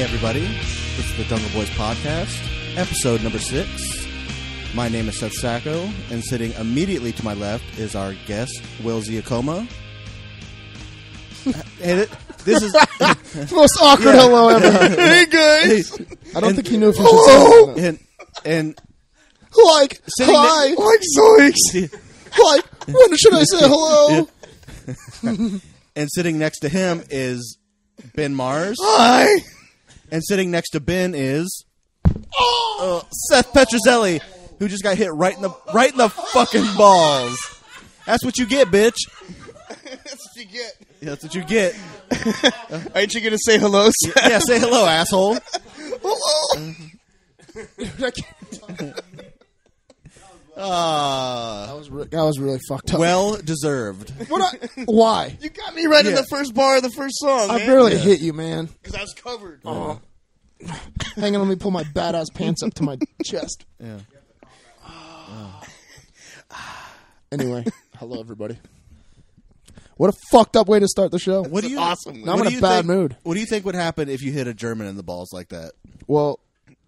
Hey everybody, this is the Jungle Boys Podcast, episode number 6. My name is Seth Sacco, and sitting immediately to my left is our guest, Will Giacomo. And this is most awkward hello ever. Hey guys! I don't think he knew if he should say that. And like, hi, like Zoiks. Like, when should I say hello? And sitting next to him is Ben Mars. Hi. And sitting next to Ben is Seth Petruzelli, who just got hit right in the fucking balls. That's what you get, bitch. That's what you get. Yeah, that's what you get. Aren't you going to say hello, Seth? Yeah, say hello, asshole. Hello. That was really fucked up. Well deserved. Why? You got me right in the first bar of the first song, I man. barely hit you, man. Because I was covered. Oh. Hang on, let me pull my badass pants up to my chest. Yeah. Anyway, hello everybody. What a fucked up way to start the show. What do you? Awesome. Now I'm in a bad mood. What do you think would happen if you hit a German in the balls like that? Well,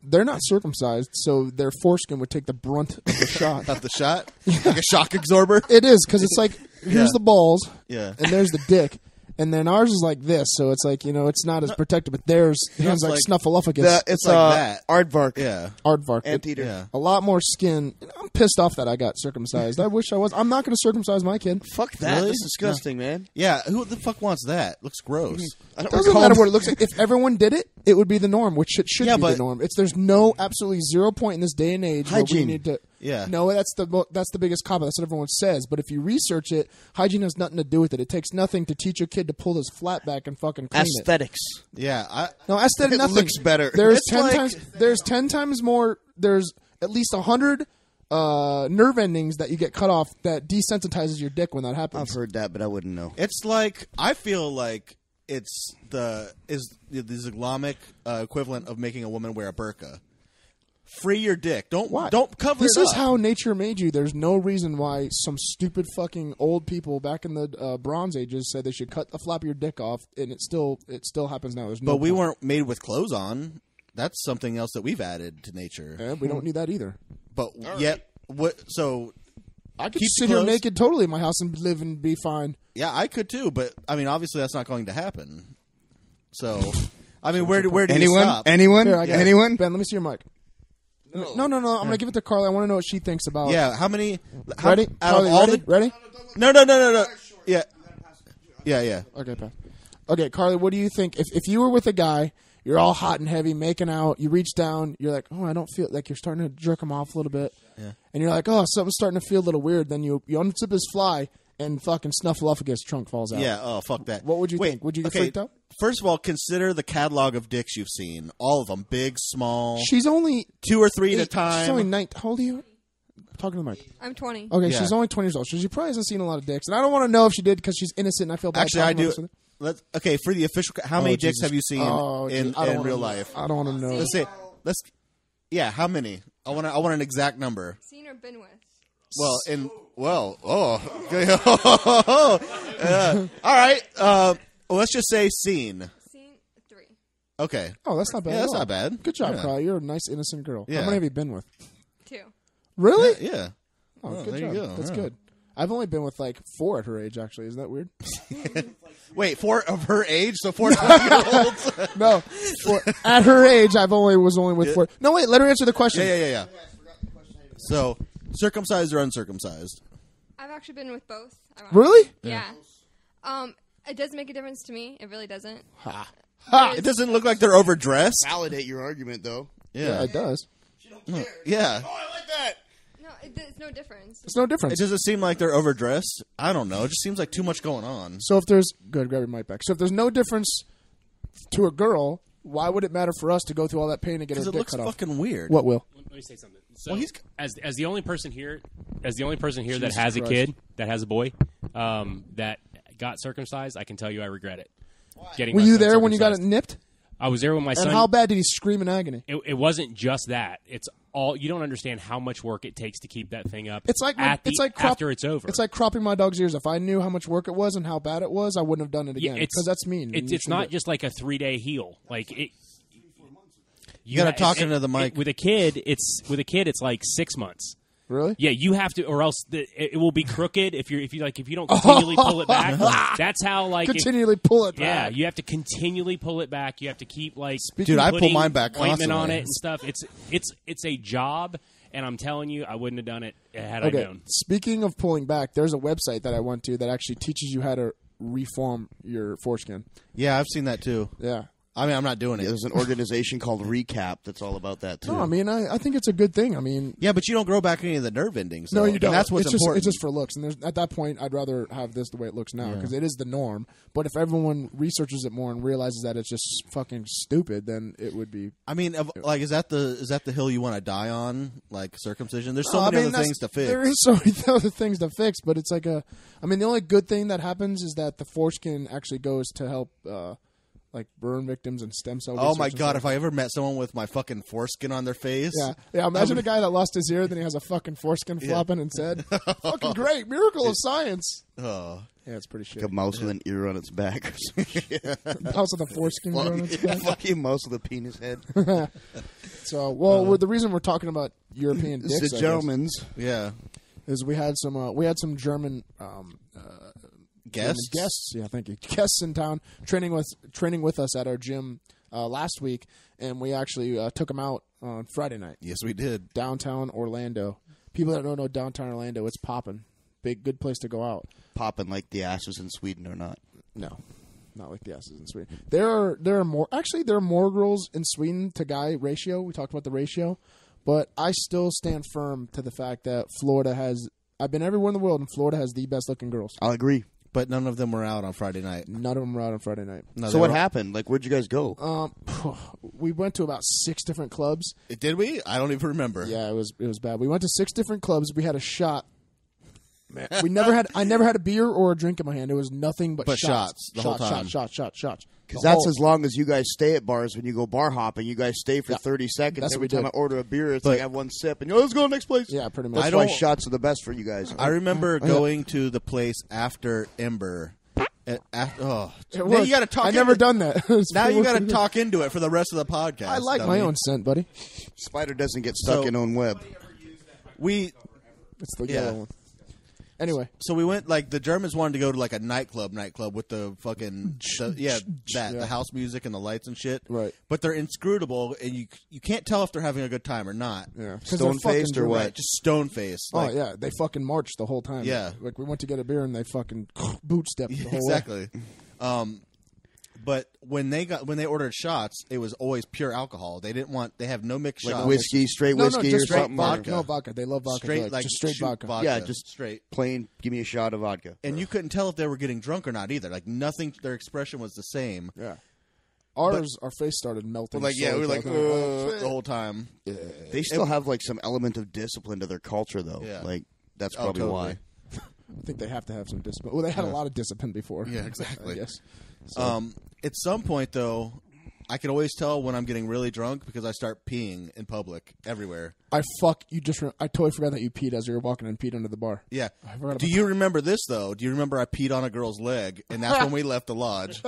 they're not circumcised, so their foreskin would take the brunt of the shot. Of the shot? Like a shock absorber? It is, because it's like, here's the balls, Yeah. and there's the dick, and then ours is like this, so it's like, it's not as protected, but theirs has like Snuffleupagus. It's like that. Aardvark. Yeah. Aardvark. Anteater. Yeah. A lot more skin. I'm pissed off that I got circumcised. I wish I was. I'm not going to circumcise my kid. Fuck that. Really? That's disgusting, man. Yeah, who the fuck wants that? Looks gross. It doesn't matter what it looks like. If everyone did it, it would be the norm, which it should be but the norm. There's no absolutely 0 point in this day and age where we Hygiene. need to. Yeah. No, that's the biggest cop out. That's what everyone says. But if you research it, hygiene has nothing to do with it. It takes nothing to teach your kid to pull his flat back and fucking clean Aesthetics. Yeah. No, aesthetic It nothing. looks better. There's It's 10 like- times. There's 10 times more. There's at least 100 nerve endings that you get cut off that desensitizes your dick when that happens. I've heard that, but I wouldn't know. It's like, I feel like it's the Islamic equivalent of making a woman wear a burqa. Free your dick. Don't cover This it is up. how nature made you. There's no reason why some stupid fucking old people back in the Bronze Ages said they should cut the flap of your dick off, and it still happens now. There's no. But we point. weren't made with clothes on. That's something else that we've added to nature. Yeah, we don't need that either. But yet, what? So I could keep sit the here clothes- naked totally in my house and live and be fine. Yeah, I could too. But I mean, obviously, that's not going to happen. So, I mean, where do you stop? Anyone? Here, I got it. Anyone? Ben, let me see your mic. No. I'm gonna give it to Carly. I want to know what she thinks about. Yeah, how many? Ready? Out Carly, of all ready? No. Yeah. Okay, pass. Okay, Carly, what do you think? If you were with a guy, you're all hot and heavy, making out, you reach down, you're like, oh, I don't feel like you're starting to jerk him off a little bit. Yeah. And you're like, oh, something's starting to feel a little weird. Then you unzip his fly and fucking Snuffleupagus trunk falls out. Yeah. Oh, fuck that. What would you think? Would you get freaked out? First of all, consider the catalog of dicks you've seen. All of them, big, small. She's only 2 or 3 at a time. She's only 19. How old are you? I'm talking to the mic. I'm 20. Okay, Yeah. she's only 20 years old. So she probably hasn't seen a lot of dicks. And I don't want to know if she did because she's innocent and I feel bad. Actually, I talking about do. this with her. Okay, for the official, how many dicks Jesus. have you seen in I don't wanna real know. life? I don't want to know. Let's say, yeah, how many? I want an exact number. Seen or been with? All right. Let's just say seen. Seen 3. Okay. Oh, that's not bad. Yeah, at that's all. not bad. Good job, Yeah. Carly. You're a nice, innocent girl. Yeah. How many have you been with? 2. Really? Yeah. Oh, good there job. you go. That's Yeah. good. I've only been with like 4 at her age. Actually, isn't that weird? Wait, 4 of her age, so 4 20-year-olds. No, at her age, was only with 4. No, wait. Let her answer the question. Yeah. So, circumcised or uncircumcised? I've actually been with both. Really? Yeah. It does make a difference to me. It really doesn't. It doesn't look like they're overdressed. Validate your argument, though. Yeah, it does. Yeah. Oh, I like that. No, it's no difference. It's no difference. It doesn't seem like they're overdressed. I don't know. It just seems like too much going on. So if there's grab your mic back. So if there's no difference to a girl, why would it matter for us to go through all that pain to get her Because it dick looks cut off? fucking weird. What will? Let me say something. So, Well, he's- as the only person here that Jesus has a Christ. kid, that has a boy, that got circumcised, I can tell you I regret it. Getting Were my you son there when you got it circumcised. nipped? I was there when my And son. how bad did he scream in agony? It wasn't just that. It's all you don't understand how much work it takes to keep that thing up. It's like after it's over. It's like cropping my dog's ears. If I knew how much work it was and how bad it was, I wouldn't have done it again. Yeah, Because that's mean. It's not just like a 3-day heal. Like You got to talk into the mic. With a kid, it's like 6 months. Really? Yeah, you have to, or else it will be crooked if you don't continually pull it back. That's how continually pull it back. Yeah, you have to continually pull it back. You have to keep Dude, I pull mine back ointment constantly on it and stuff. It's a job, and I'm telling you, I wouldn't have done it had I known. Speaking of pulling back, there's a website that I went to that actually teaches you how to reform your foreskin. Yeah, I've seen that too. Yeah. I mean, I'm not doing it. There's an organization called Recap that's all about that, too. No, I mean, I think it's a good thing. I mean... Yeah, but you don't grow back any of the nerve endings. No, you don't. And that's what's important. It's just for looks. And at that point, I'd rather have this the way it looks now because it is the norm. But if everyone researches it more and realizes that it's just fucking stupid, then it would be... I mean, is that the hill you want to die on? Like circumcision? There's so many other things to fix. There is so many other things to fix, but it's like I mean, the only good thing that happens is that the foreskin actually goes to help... like burn victims and stem cell research. Oh my god! If I ever met someone with my fucking foreskin on their face, yeah. Imagine a guy that lost his ear, then he has a fucking foreskin flopping and said, "Fucking great, miracle of science." Oh, yeah, it's pretty shit. Like a mouse with an ear on its back. Mouse with a foreskin on its back. Fucking mouse with a penis head. So, the reason we're talking about European dicks, It's the gentleman's. Yeah, is we had some German. Guests? Yeah, thank you. Guests in town training with us at our gym last week, and we actually took them out on Friday night. Yes, we did. Downtown Orlando. People that don't know downtown Orlando, it's popping. Good place to go out. Popping like the asses in Sweden or not? No, not like the asses in Sweden. There are more girls in Sweden to guy ratio. We talked about the ratio, but I still stand firm to the fact that Florida has. I've been everywhere in the world, and Florida has the best looking girls. I'll agree. But none of them were out on Friday night. None of them were out on Friday night. No, so what happened? Like, where'd you guys go? We went to about 6 different clubs. Did we? I don't even remember. Yeah, it was bad. We went to 6 different clubs. We had a shot. Man, I never had a beer or a drink in my hand. It was nothing but shots the whole time. Shots. Because that's as long as you guys stay at bars when you go bar hopping. You guys stay for 30 seconds. That's Every what we time did. I order a beer, it's like I have one sip, and let's go to the next place. Yeah, pretty much. That's why shots are the best for you guys. I remember going to the place after Ember. You got to talk. I never done that. Now you got to talk into it for the rest of the podcast. I like my own scent, buddy. Spider doesn't get stuck in own web. It's the yellow one. Anyway, so we went, like, the Germans wanted to go to, like, a nightclub with the fucking, the house music and the lights and shit. Right. But they're inscrutable, and you can't tell if they're having a good time or not. Yeah. Stone-faced or what? Right, just stone-faced. Like, oh, yeah. They fucking marched the whole time. Yeah. Like, we went to get a beer, and they fucking boot-stepped the whole exactly. way. But when they ordered shots, it was always pure alcohol. They have no mixed shots. Whiskey, straight whiskey, just or something. Vodka. No vodka. They love vodka. Straight, just straight vodka. Yeah, just straight. Plain, give me a shot of vodka. And you couldn't tell if they were getting drunk or not either. Like, nothing, their expression was the same. Yeah. Our face started melting. We were like, the whole time. Yeah. They still have, like, some element of discipline to their culture, though. Yeah. Like, that's probably why. I think they have to have some discipline. Well, they had a lot of discipline before. Yeah, exactly. I guess. So. At some point, though, I can always tell when I'm getting really drunk because I start peeing in public everywhere. I totally forgot that you peed as you were walking and peed under the bar. Yeah. Do you remember this, though? Do you remember I peed on a girl's leg, and that's when we left the lodge?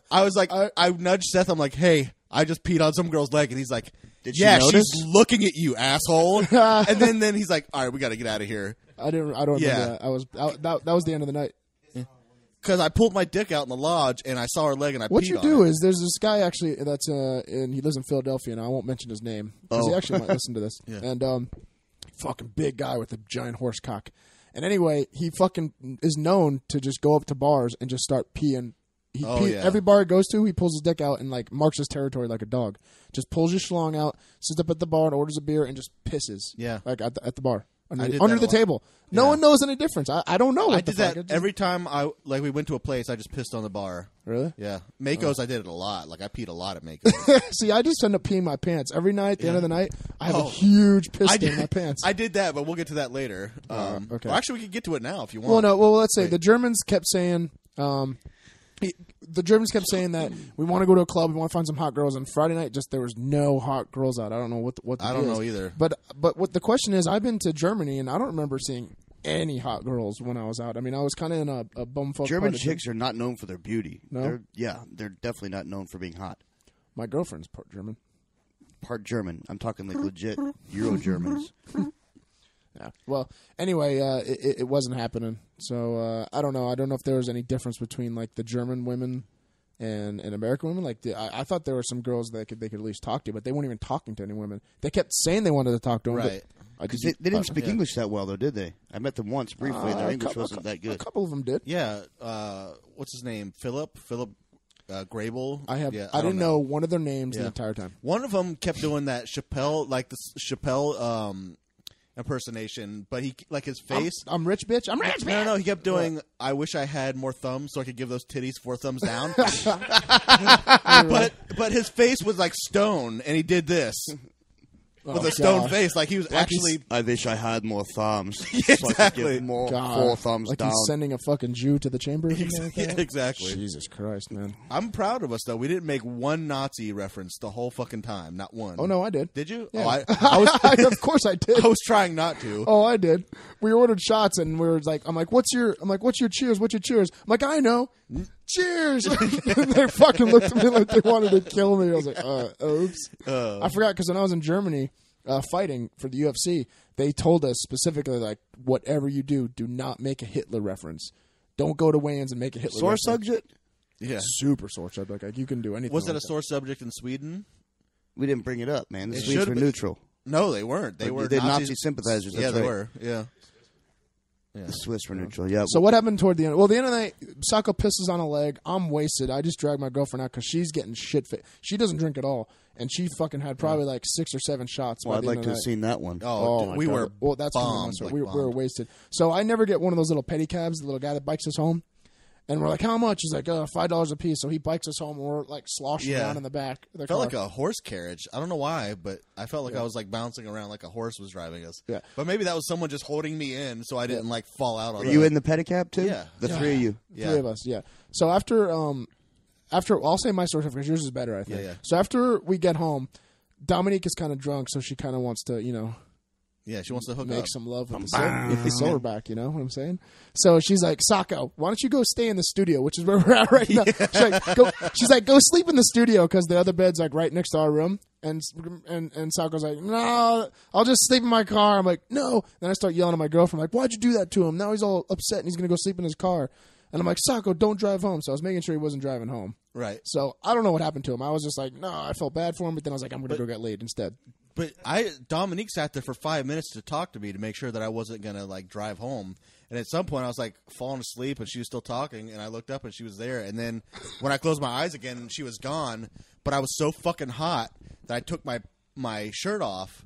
I was like, I nudged Seth. I'm like, hey, I just peed on some girl's leg, and he's like, Did she notice? She's looking at you, asshole. And then he's like, all right, we got to get out of here. I don't remember that. That was the end of the night. Because I pulled my dick out in the lodge, and I saw her leg, and I peed on it. What you do is, there's this guy actually that's and he lives in Philadelphia, and I won't mention his name because he actually might listen to this. Yeah. And fucking big guy with a giant horse cock. And anyway, he fucking is known to just go up to bars and just start peeing. Every bar he goes to, he pulls his dick out and like marks his territory like a dog. Just pulls his schlong out, sits up at the bar and orders a beer and just pisses. Yeah, like at the bar. Under the table. No one knows any difference. I don't know. I did that every time we went to a place. I just pissed on the bar. Really? Yeah. Mako's, I did it a lot. Like, I peed a lot at Mako's. See, I just end up peeing my pants every night. At the end of the night, I have a huge piss in my pants. I did that, but we'll get to that later. Okay. Well, actually, we can get to it now if you want. Well, no. Well, let's say the Germans kept saying. The Germans kept saying that we want to go to a club, we want to find some hot girls. And Friday night, just there was no hot girls out. I don't know what. I don't know either. But what the question is, I've been to Germany and I don't remember seeing any hot girls when I was out. I mean, I was kind of in a bumfuck. German chicks are not known for their beauty. No? They're definitely not known for being hot. My girlfriend's part German. Part German. I'm talking like legit Euro Germans. Yeah. Well, anyway, it wasn't happening. So I don't know. I don't know if there was any difference between like the German women and American women. Like I thought there were some girls that they could at least talk to, but they weren't even talking to any women. They kept saying they wanted to talk to them. Right. Because they didn't speak English that well, though, did they? I met them once briefly, and their English wasn't that good. A couple of them did. Yeah. What's his name? Philip Grable. I I didn't know one of their names the entire time. One of them kept doing that Chappelle, like the Chappelle impersonation, but he like his face. I'm rich, bitch. I'm rich, bitch. No. He kept doing. I wish I had more thumbs so I could give those titties 4 thumbs down. but his face was like stone, and he did this. With a stone face, like he was actually. I wish I had more thumbs. Yeah, so I could give more 4 thumbs like down. He's sending a fucking Jew to the chamber. Or something like that? Yeah, exactly. Jesus Christ, man. I'm proud of us though. We didn't make one Nazi reference the whole fucking time. Not one. Oh no, I did. Did you? Yeah. Oh, I was. Of course I did. I was trying not to. Oh, I did. We ordered shots, and we were like, I'm like, what's your cheers? What's your cheers? I'm like, I know. Cheers! They fucking looked at me like they wanted to kill me. I was like, oops. I forgot because when I was in Germany fighting for the UFC, they told us specifically, like, whatever you do not make a Hitler reference. Don't go to weigh-ins and make a Hitler Sore reference. subject? Yeah. Super sore subject. Like, you can do anything. Was that like a sore subject in Sweden? We didn't bring it up, man. The It Swedes should've were been. neutral. No, they weren't. They were They're Nazi Nazi sympathizers. That's Yeah, they right. were. Yeah. The Swiss were neutral. Yeah. So what happened toward the end? Well, the end of the night, Sako pisses on a leg. I'm wasted. I just dragged my girlfriend out because she's getting shit fit. She doesn't drink at all, and she fucking had probably like 6 or 7 shots. Well, by I'd the like end to of have the night. seen that one. Oh, my we God. were. Well, that's bombed, when like we were bombed. wasted. So I never get one of those little pedicabs, the little guy that bikes us home. And we're like, how much? He's like, $5 a piece. So he bikes us home, and we're like sloshing around in the back of the Felt car. like a horse carriage. I don't know why, but I felt like I was like bouncing around like a horse was driving us. Yeah. But maybe that was someone just holding me in so I didn't like fall out on Were you in the pedicab too? Yeah. The 3 of you. Yeah. 3 of us, yeah. So after I'll say my story because yours is better, I think. Yeah. So after we get home, Dominique is kind of drunk, so she kind of wants to, Yeah, she wants to hook make up. some love with the silverback, you know what I'm saying? So she's like, Sako, why don't you go stay in the studio, which is where we're at right now. She's like, go sleep in the studio because the other bed's like right next to our room. And Sako's like, no, I'll just sleep in my car. I'm like, no. Then I start yelling at my girlfriend, like, why'd you do that to him? Now he's all upset and he's going to go sleep in his car. And I'm like, Sako, don't drive home. So I was making sure he wasn't driving home. Right. So I don't know what happened to him. I was just like, no, I felt bad for him. But then I was like, I'm going to go get laid instead. But Dominique sat there for 5 minutes to talk to me to make sure that I wasn't gonna like drive home. And at some point, I was like falling asleep, and she was still talking. And I looked up, and she was there. And then when I closed my eyes again, she was gone. But I was so fucking hot that I took my shirt off,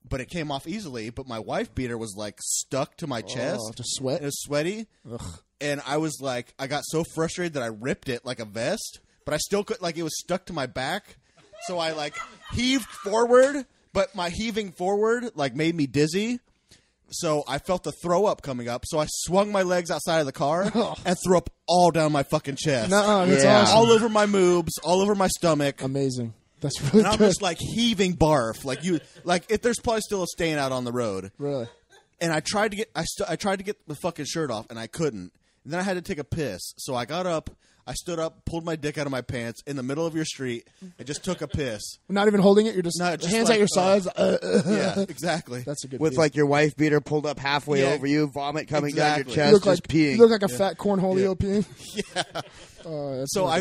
but it came off easily. But my wife beater was like stuck to my chest. To sweat? It was sweaty. Ugh. And I was like, I got so frustrated that I ripped it like a vest, but I still could, like, it was stuck to my back. So I like heaved forward, but my heaving forward like made me dizzy. So I felt the throw up coming up. So I swung my legs outside of the car and threw up all down my fucking chest. That's awesome. All over my moobs, all over my stomach. Amazing. That's really And I'm good. just like heaving barf. If there's probably still a stain out on the road. Really? And I tried to get I tried to get the fucking shirt off, and I couldn't. And then I had to take a piss. So I got up, I stood up, pulled my dick out of my pants in the middle of your street, and just took a piss. Not even holding it. You're just, No, just hands like, at your sides. Yeah, exactly. That's a good. With piece. like your wife beater pulled up halfway Yeah. over you, vomit coming Exactly. down you your chest, look just like peeing. you look like a fat cornholio peeing. Yeah. So I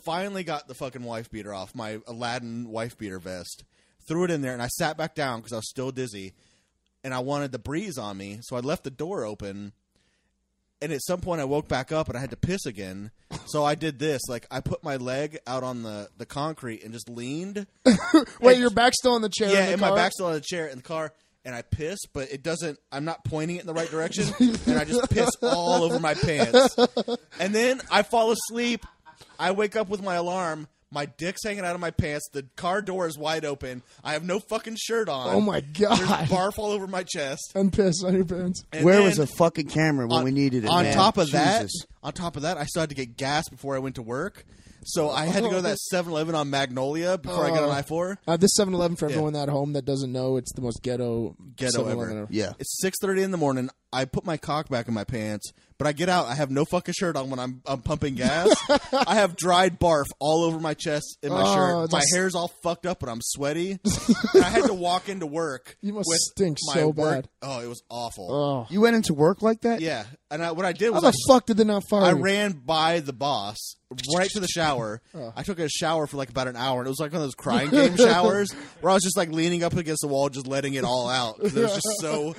finally got the fucking wife beater off, my Aladdin wife beater vest, threw it in there, and I sat back down because I was still dizzy, and I wanted the breeze on me, so I left the door open. And at some point, I woke back up and I had to piss again. So I did this. Like, I put my leg out on the concrete and just leaned. Wait, your back's still in the chair. Yeah, in the and car? my back's still on the chair in the car. And I piss, but it doesn't. I'm not pointing it in the right direction. And I just piss all over my pants. And then I fall asleep. I wake up with my alarm. My dick's hanging out of my pants. The car door is wide open. I have no fucking shirt on. Oh my god! There's barf all over my chest. And piss on your pants. And Where then was the fucking camera when we needed it? On man? top of Jesus. that, I still had to get gas before I went to work. So I had to go to that 7-Eleven on Magnolia before I got on I-4. This 7-Eleven for everyone at home that doesn't know, it's the most ghetto 7-Eleven ever. ever. Yeah. It's 6:30 in the morning. I put my cock back in my pants, but I get out. I have no fucking shirt on when I'm pumping gas. I have dried barf all over my chest in my shirt. My hair's all fucked up, but I'm sweaty. And I had to walk into work. You must stink so bad. Oh, it was awful. Oh. You went into work like that? Yeah. And what I did was how the fuck did they not fire you? I ran by the boss right to the shower. I took a shower for like about an hour, and it was like one of those crying game showers where I was just like leaning up against the wall, just letting it all out. It was just so,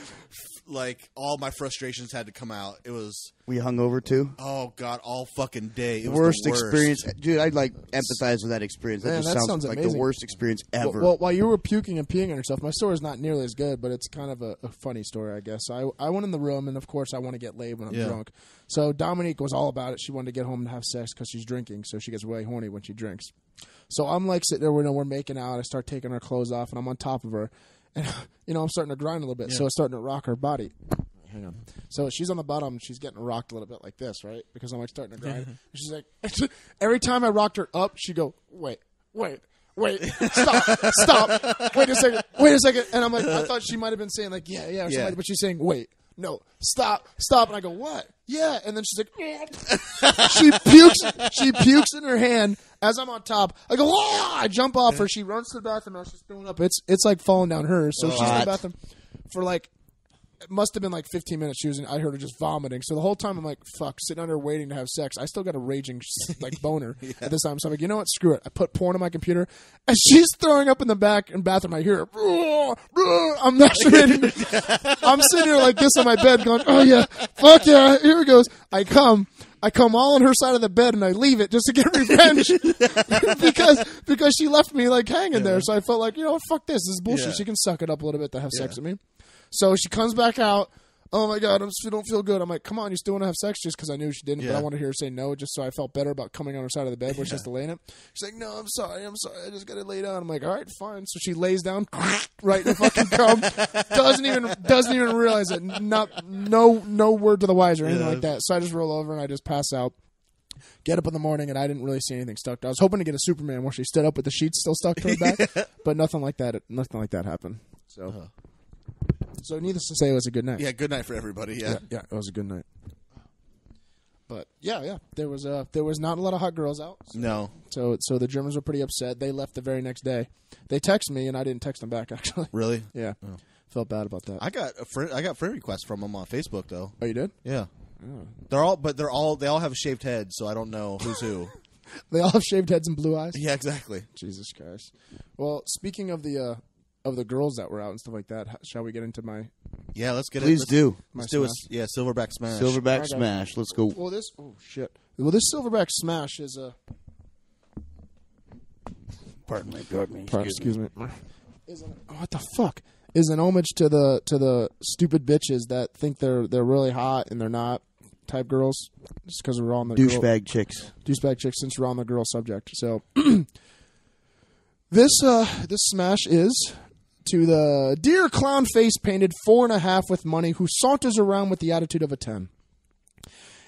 like, all my frustrations had to come out. It was. Were you hungover too? Oh God, all fucking day. It was worst the worst experience, dude. I'd like empathize with that experience. That just sounds like amazing. the worst experience ever. Well, while you were puking and peeing on yourself, my story is not nearly as good, but it's kind of a funny story, I guess. I went in the room, and of course, I want to get laid when I'm drunk. So Dominique was all about it. She wanted to get home and have sex because she's drinking, so she gets really horny when she drinks. So I'm like sitting there, we're making out. I start taking her clothes off, and I'm on top of her, and I'm starting to grind a little bit, so it's starting to rock her body. Hang on. So she's on the bottom, and she's getting rocked a little bit like this, right? Because I'm like starting to grind. And she's like, every time I rocked her up, she'd go, wait, stop, wait a second. And I'm like, I thought she might have been saying like, yeah, or something, but she's saying, wait, no, stop. And I go, what? Yeah. And then she's like, she pukes in her hand as I'm on top. I go, I jump off her. She runs to the bathroom. She's throwing up. It's like falling down hers. So she's in the bathroom for like, it must have been like 15 minutes. I heard her just vomiting. So the whole time I'm like, fuck, sitting under waiting to have sex. I still got a raging like boner at this time. So I'm like, you know what? Screw it. I put porn on my computer, and she's throwing up in the bathroom. I hear her. I'm masturbating. I'm sitting here like this on my bed going, oh yeah, fuck yeah, here it goes. I come all on her side of the bed, and I leave it just to get revenge because she left me like hanging there. So I felt like, fuck this. This is bullshit. She can suck it up a little bit to have sex with me. So she comes back out. Oh my God, I don't feel good. I'm like, come on, you still want to have sex? Just because I knew she didn't, but I wanted to hear her say no, just so I felt better about coming on her side of the bed where she has to lay in it. She's like, no, I'm sorry, I just got to lay down. I'm like, all right, fine. So she lays down, right in the fucking cum. Doesn't even realize it. No word to the wise or anything like that. So I just roll over and I just pass out. Get up in the morning, and I didn't really see anything stuck. I was hoping to get a Superman where she stood up with the sheets still stuck to her back, but nothing like that happened. So. So needless to say, it was a good night. Yeah, good night for everybody. Yeah, it was a good night. But yeah, there was not a lot of hot girls out. No. So the Germans were pretty upset. They left the very next day. They texted me, and I didn't text them back. Actually, really? Yeah. Oh. Felt bad about that. I got friend requests from them on Facebook though. Oh, you did? Yeah. Oh. They all have shaved heads, so I don't know who's who. They all have shaved heads and blue eyes. Yeah, exactly. Jesus Christ. Well, speaking of the girls that were out and stuff like that, shall we get into my? Yeah, let's get. Please do. Let's do it. Yeah, Silverback Smash. Silverback Smash. Let's go. Well, this Silverback Smash is a. Pardon me. Excuse me. What the fuck is an homage to the stupid bitches that think they're really hot and they're not type girls, just because we're on the douchebag chicks. Douchebag chicks, since we're on the girl subject. So this smash is to the dear clown face painted 4.5 with money who saunters around with the attitude of a 10.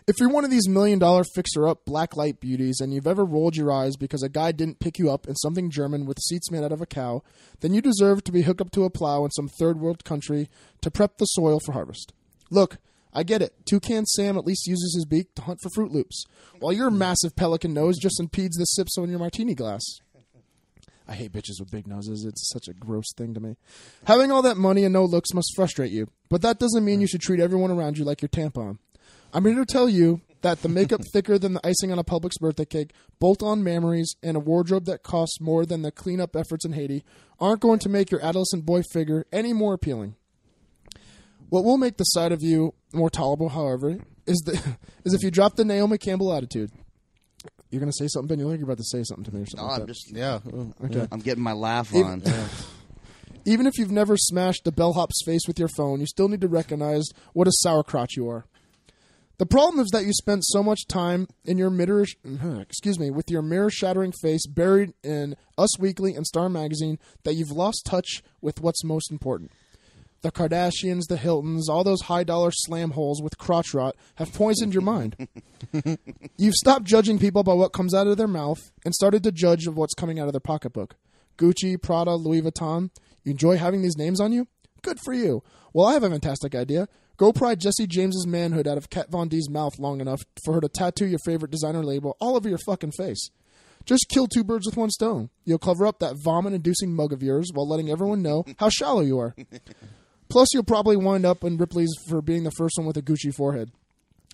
If you're one of these $1 million fixer-up blacklight beauties and you've ever rolled your eyes because a guy didn't pick you up in something German with seats made out of a cow, then you deserve to be hooked up to a plow in some third world country to prep the soil for harvest. Look, I get it. Toucan Sam at least uses his beak to hunt for Fruit Loops, while your massive pelican nose just impedes the sips on your martini glass. I hate bitches with big noses. It's such a gross thing to me. Having all that money and no looks must frustrate you, but that doesn't mean you should treat everyone around you like your tampon. I'm here to tell you that the makeup thicker than the icing on a Publix birthday cake, bolt-on memories, and a wardrobe that costs more than the cleanup efforts in Haiti aren't going to make your adolescent boy figure any more appealing. What will make the side of you more tolerable, however, is if you drop the Naomi Campbell attitude. You're going to say something, Ben? You look like you're about to say something to me or something. No, I'm okay. I'm getting my laugh on. Even if you've never smashed the bellhop's face with your phone, you still need to recognize what a sauerkraut you are. The problem is that you spent so much time in your with your mirror-shattering face buried in Us Weekly and Star Magazine that you've lost touch with what's most important. The Kardashians, the Hiltons, all those high-dollar slam holes with crotch rot have poisoned your mind. You've stopped judging people by what comes out of their mouth and started to judge of what's coming out of their pocketbook. Gucci, Prada, Louis Vuitton. You enjoy having these names on you? Good for you. Well, I have a fantastic idea. Go pry Jesse James's manhood out of Kat Von D's mouth long enough for her to tattoo your favorite designer label all over your fucking face. Just kill 2 birds with 1 stone. You'll cover up that vomit-inducing mug of yours while letting everyone know how shallow you are. Plus, you'll probably wind up in Ripley's for being the first one with a Gucci forehead.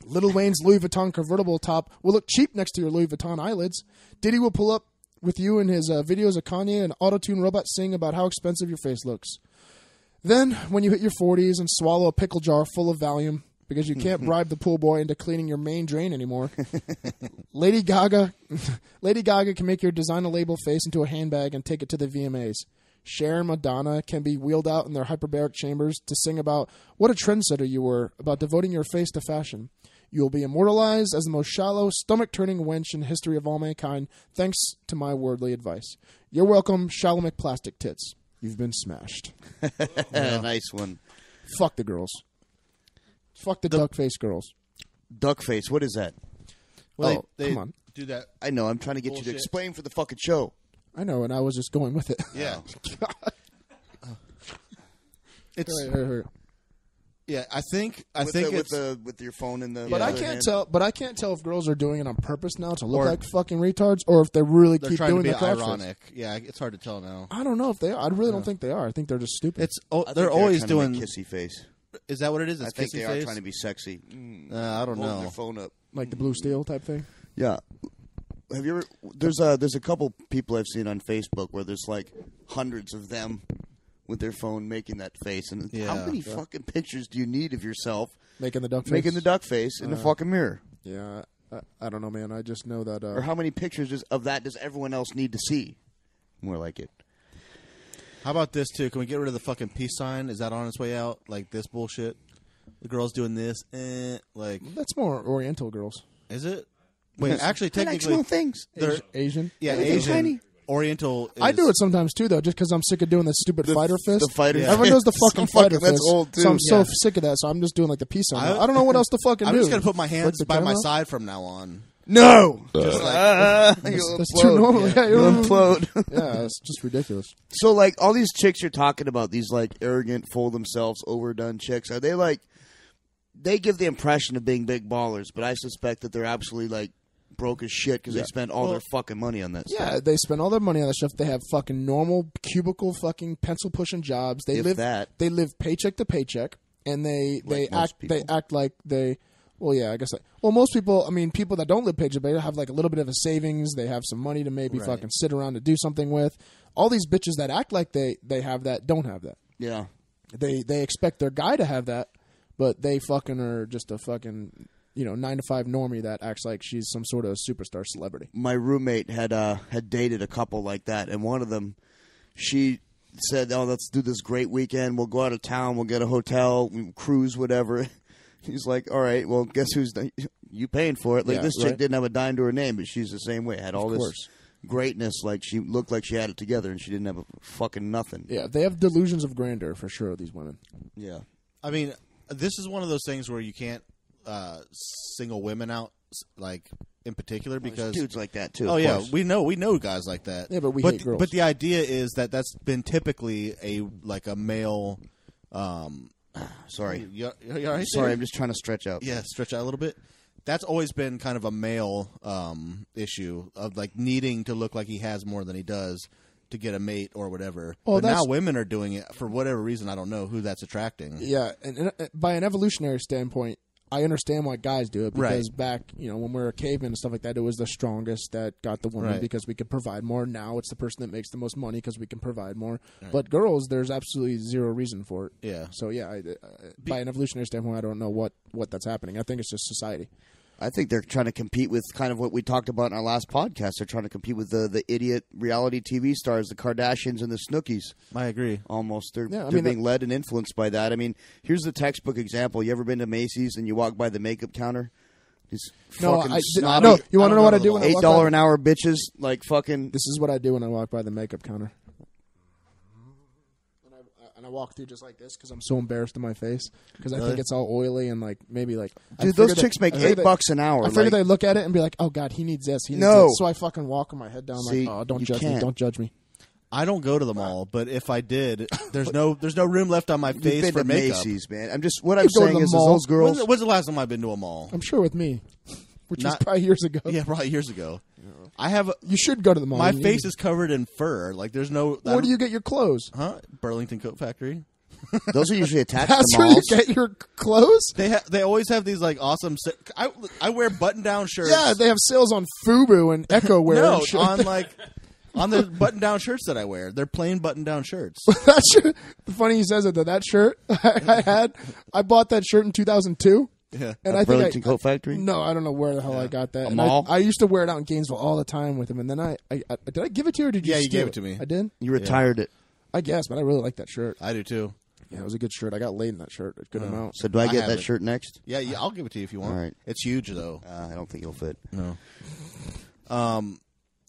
Lil Wayne's Louis Vuitton convertible top will look cheap next to your Louis Vuitton eyelids. Diddy will pull up with you in his videos of Kanye and auto-tune robot sing about how expensive your face looks. Then, when you hit your 40s and swallow a pickle jar full of Valium because you can't bribe the pool boy into cleaning your main drain anymore, Lady Gaga can make your designer label face into a handbag and take it to the VMAs. Cher and Madonna can be wheeled out in their hyperbaric chambers to sing about what a trendsetter you were, about devoting your face to fashion. You will be immortalized as the most shallow, stomach-turning wench in the history of all mankind, thanks to my worldly advice. You're welcome, shallow McPlastic Tits. You've been smashed. Nice one. Fuck the girls. Fuck the duck-face girls. Duckface, what is that? Well, come on. Do that. I know, I'm trying to get you to Bullshit. explain for the fucking show. I know, and I was just going with it. Yeah. It's Hurt. yeah. I think with your phone in the. But other I can't hand. tell. But I can't tell if girls are doing it on purpose now to look Or- like fucking retards, or if they really they're keep trying to doing be the crotch face. ironic. Yeah, it's hard to tell now. I don't know if they are. I really don't think they are. I think they're just stupid. It's I think they're always trying doing. to make kissy face. Is that what it is? I It's think kissy they face? are trying to be sexy. I don't Holding know. their phone up. like the blue steel type thing. Yeah. Have you ever? There's a couple people I've seen on Facebook where there's like hundreds of them with their phone making that face. And how Yeah. many fucking pictures do you need of yourself Making the duck face. making the duck face in the fucking mirror? Yeah, I don't know, man. I just know that. Or how many pictures of that does everyone else need to see? More like it. How about this too? Can we get rid of the fucking peace sign? Is that on its way out? Like this bullshit. The girls doing this. Like that's more Oriental girls. is it? Wait, actually, I like technically, small things. they're Asian. yeah, they're Asian. tiny. Oriental. I do it sometimes too, though, just because I'm sick of doing the stupid fighter fist. The fighter Yeah. Everyone does the fucking fighter that's fist. old, too. So I'm so Yeah. sick of that. So I'm just doing like the peace sign. I- I don't know what else to fucking I'm do. just gonna put my hands the by my camera? side from now on. No. Just like, That's too normal. Yeah, You'll implode. yeah, it's just ridiculous. So, like, all these chicks you're talking about, these, like, arrogant, full of themselves, overdone chicks, are they, like, they give the impression of being big ballers, but I suspect that they're absolutely, like, broke as shit because they spend all their fucking money on that Yeah, stuff. they spend all their money on that stuff. They have fucking normal cubicle fucking pencil pushing jobs. They If live that. They live paycheck to paycheck, and they most people. act like they. Well, yeah, I guess. Most people. I mean, people that don't live paycheck to paycheck have like a little bit of a savings. They have some money to maybe Right. fucking sit around to do something with. All these bitches that act like they have that don't have that. Yeah. They expect their guy to have that, but they fucking are just a fucking 9-to-5 normie that acts like she's some sort of superstar celebrity. My roommate had dated a couple like that, and one of them, she said, "Oh, let's do this great weekend. We'll go out of town. We'll get a hotel, we'll cruise, whatever." He's like, "All right, well, guess who's you paying for it?" Like Yeah, this chick right. didn't have a dime to her name, but she's the same way. Had all this course. greatness, like she looked like she had it together, and she didn't have a fucking nothing. Yeah, they have delusions of grandeur for sure. These women. Yeah. I mean, this is one of those things where you can't single women out, like in particular, There's because dudes like that too. oh of yeah, course. we know guys like that. Yeah, but we hate girls. But the idea is that that's been typically a male. Sorry, You all right sorry, there? I'm just trying to stretch out. Yeah, stretch out a little bit. That's always been kind of a male issue of like needing to look like he has more than he does to get a mate or whatever. Well, but now that's- women are doing it for whatever reason. I don't know who that's attracting. Yeah, and by an evolutionary standpoint, I understand why guys do it because back, when we were cavemen and stuff like that, it was the strongest that got the woman Right. because we could provide more. Now it's the person that makes the most money because we can provide more. But girls, there's absolutely zero reason for it. Yeah. So yeah, by an evolutionary standpoint, I don't know what that's happening. I think it's just society. I think they're trying to compete with kind of what we talked about in our last podcast. They're trying to compete with the idiot reality TV stars, the Kardashians and the Snookies. I agree. Almost, they're Yeah, I they're mean, being led and influenced by that. I mean, here's the textbook example. You ever been to Macy's and you walk by the makeup counter? These No, fucking no. snotty You want to know what I do when I walk $8 by? an hour bitches, like fucking. This is what I do when I walk by the makeup counter. And I walk through just like this because I'm so embarrassed in my face because I think it's all oily and like maybe like. I Dude, those figure chicks make I figure $8 an hour. I figure like- they look at it and be like, "Oh God, he needs this. He needs No. this." So I fucking walk with my head down See, like, "Oh, don't you judge me. can't. Don't judge me." I don't go to the mall, but if I did, there's no room left on my You've face been for to makeup. Macy's, man. I'm saying go to the is mall. those girls. When's the last time I've been to a mall? I'm sure with me, which was Not- probably years ago. Yeah, probably years ago. I have You should go to the mall. my You face need- is covered in fur. Like there's no. Where do you get your clothes? Huh? Burlington Coat Factory. Those are usually attached That's to where you malls. get your clothes. They always have these like awesome. I wear button down shirts. Yeah, they have sales on FUBU and Echo Wear. no and shit. on the button down shirts that I wear. They're plain button down shirts. That shirt. Funny he says it though. That shirt I bought that shirt in 2002. Yeah. And I Burlington think Coat Factory. No, I don't know where the hell I got that. A And mall? I used to wear it out in Gainesville all the time with him. And then I did I give it to you or did you? Yeah, you steal gave it to me. I did. You retired it. I guess, but I really like that shirt. I do too. Yeah, it was a good shirt. I got laid in that shirt a good amount. So do I I get have that it. shirt next? Yeah, I'll give it to you if you want. All right. It's huge though. I don't think it'll fit. No.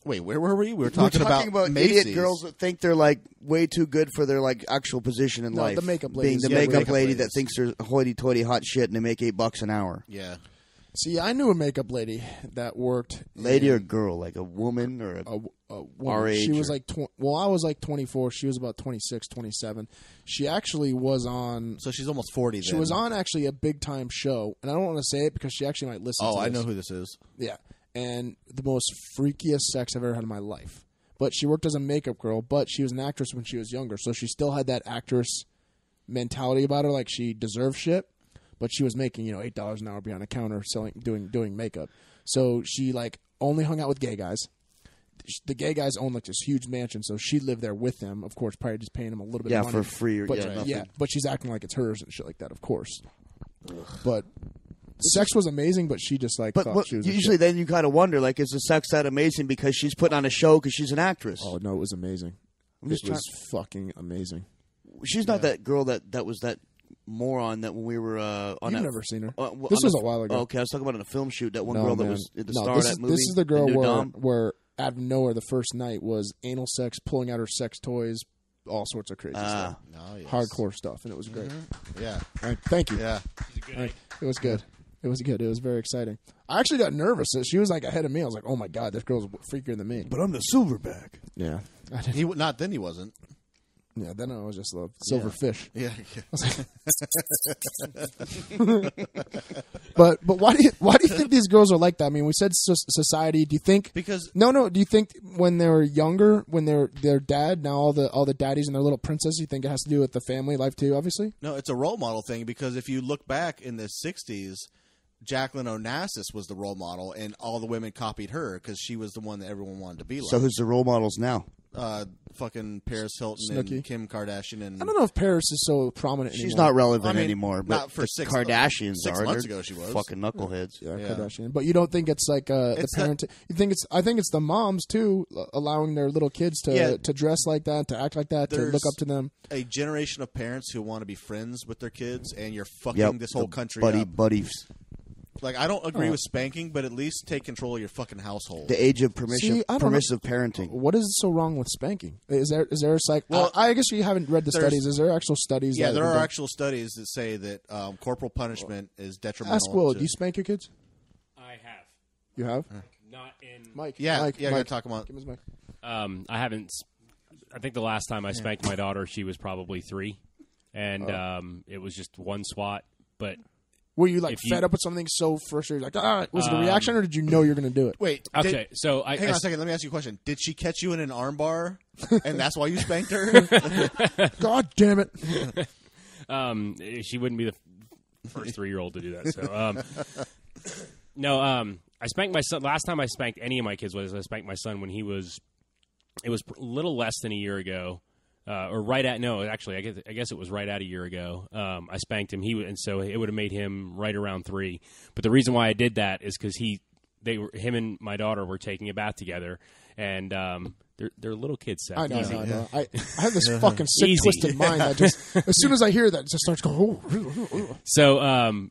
Wait, where were we? We were We're talking about idiot Macy's. girls that think they're like way too good for their like actual position in No, life. the makeup being ladies. the Yeah, makeup makeup lady ladies. that thinks they're hoity-toity hot shit and they make $8 an hour. Yeah. See, I knew a makeup lady that worked. Lady or in girl, like a woman or a woman. our age She was or- like, I was like 24. She was about 26, 27. She actually was on. So she's almost 40 then. She was on actually a big time show, and I don't want to say it because she actually might listen. Oh, to I this. know who this is. Yeah, and the most freakiest sex I've ever had in my life. But she worked as a makeup girl, but she was an actress when she was younger, so she still had that actress mentality about her, like she deserved shit. But she was making, $8 an hour behind a counter doing makeup. So she like only hung out with gay guys. The gay guys owned like this huge mansion, so she lived there with them. Of course, probably just paying them a little bit. of money. for free or But nothing. but she's acting like it's hers and shit like that. Of course, but sex was amazing. But she just like But thought she was a usually shit. then you kind of wonder, like, is the sex that amazing because she's putting on a show because she's an actress? Oh no, it was amazing. I'm just It was fucking amazing. She's not that girl that was that moron that when we were on You've that. never seen her. Well, This on was a while ago. Oh, okay, I was talking about in a film shoot. That one No, girl that man. was the No, star this of is- that movie. This is the girl New where, Dom. where out of nowhere the first night was anal sex, pulling out her sex toys, all sorts of crazy stuff, Oh, yes. hardcore stuff, and it was great. Yeah. All right, thank you. Yeah. All right, it was good. It was good. It was very exciting. I actually got nervous. She was like ahead of me. I was like, oh my god, this girl's freakier than me. But I'm the silverback. Yeah, I didn't. Not then he wasn't. Yeah, then I was just a silver fish. Yeah. But why do you think these girls are like that? I mean, we said society. Do you think Because no? Do you think when they were younger, when they're their dad, now all the daddies and their little princess, you think it has to do with the family life too? Obviously, no, it's a role model thing because if you look back in the 60s, Jacqueline Onassis was the role model and all the women copied her because she was the one that everyone wanted to be like. So who's the role models now? Fucking Paris Hilton Snooki. and Kim Kardashian and I don't know if Paris is so prominent anymore. She's not relevant I mean, anymore. But not for the six- Kardashians 6 are. months They're ago she was. fucking knuckleheads. Yeah, Yeah. Kardashian. But you don't think it's like the It's parent? You think it's? I think it's the moms too, allowing their little kids to dress like that, to act like that, to There's look up to them. a generation of parents who want to be friends with their kids, and you're fucking Yep, this whole the country up. buddies. Like, I don't agree with spanking, but at least take control of your fucking household. The age of permissive I don't permissive parenting. What is so wrong with spanking? Is there a psych? Well, I guess you haven't read the there's- studies. Is there actual studies? Yeah, that there have are been done? actual studies that say that corporal punishment is detrimental. Ask Will. to- Do you spank your kids? I have. You have. Not in. Mike. Yeah, Mike, yeah, I gotta Mike. talk about. Give him his mic. I haven't. I think the last time I spanked my daughter, she was probably 3, and it was just one swat. But Were you like If you- fed up with something so frustrated? Like, was it a reaction, or did you know you're going to do it? Wait, okay, so I hang on a second. Let me ask you a question. Did she catch you in an armbar, and that's why you spanked her? God damn it! she wouldn't be the first 3-year-old to do that. So, no, I spanked my son. Last time I spanked any of my kids was I spanked my son when he was. It was a little less than a year ago, or right at actually I guess it was right at a year ago. I spanked him. And so it would have made him right around 3. But the reason why I did that is because him and my daughter were taking a bath together, and they're little kids. Seth. I know. Easy. I know. I have this fucking sick, Easy. twisted mind that just as soon as I hear that, it just starts going. Oh, So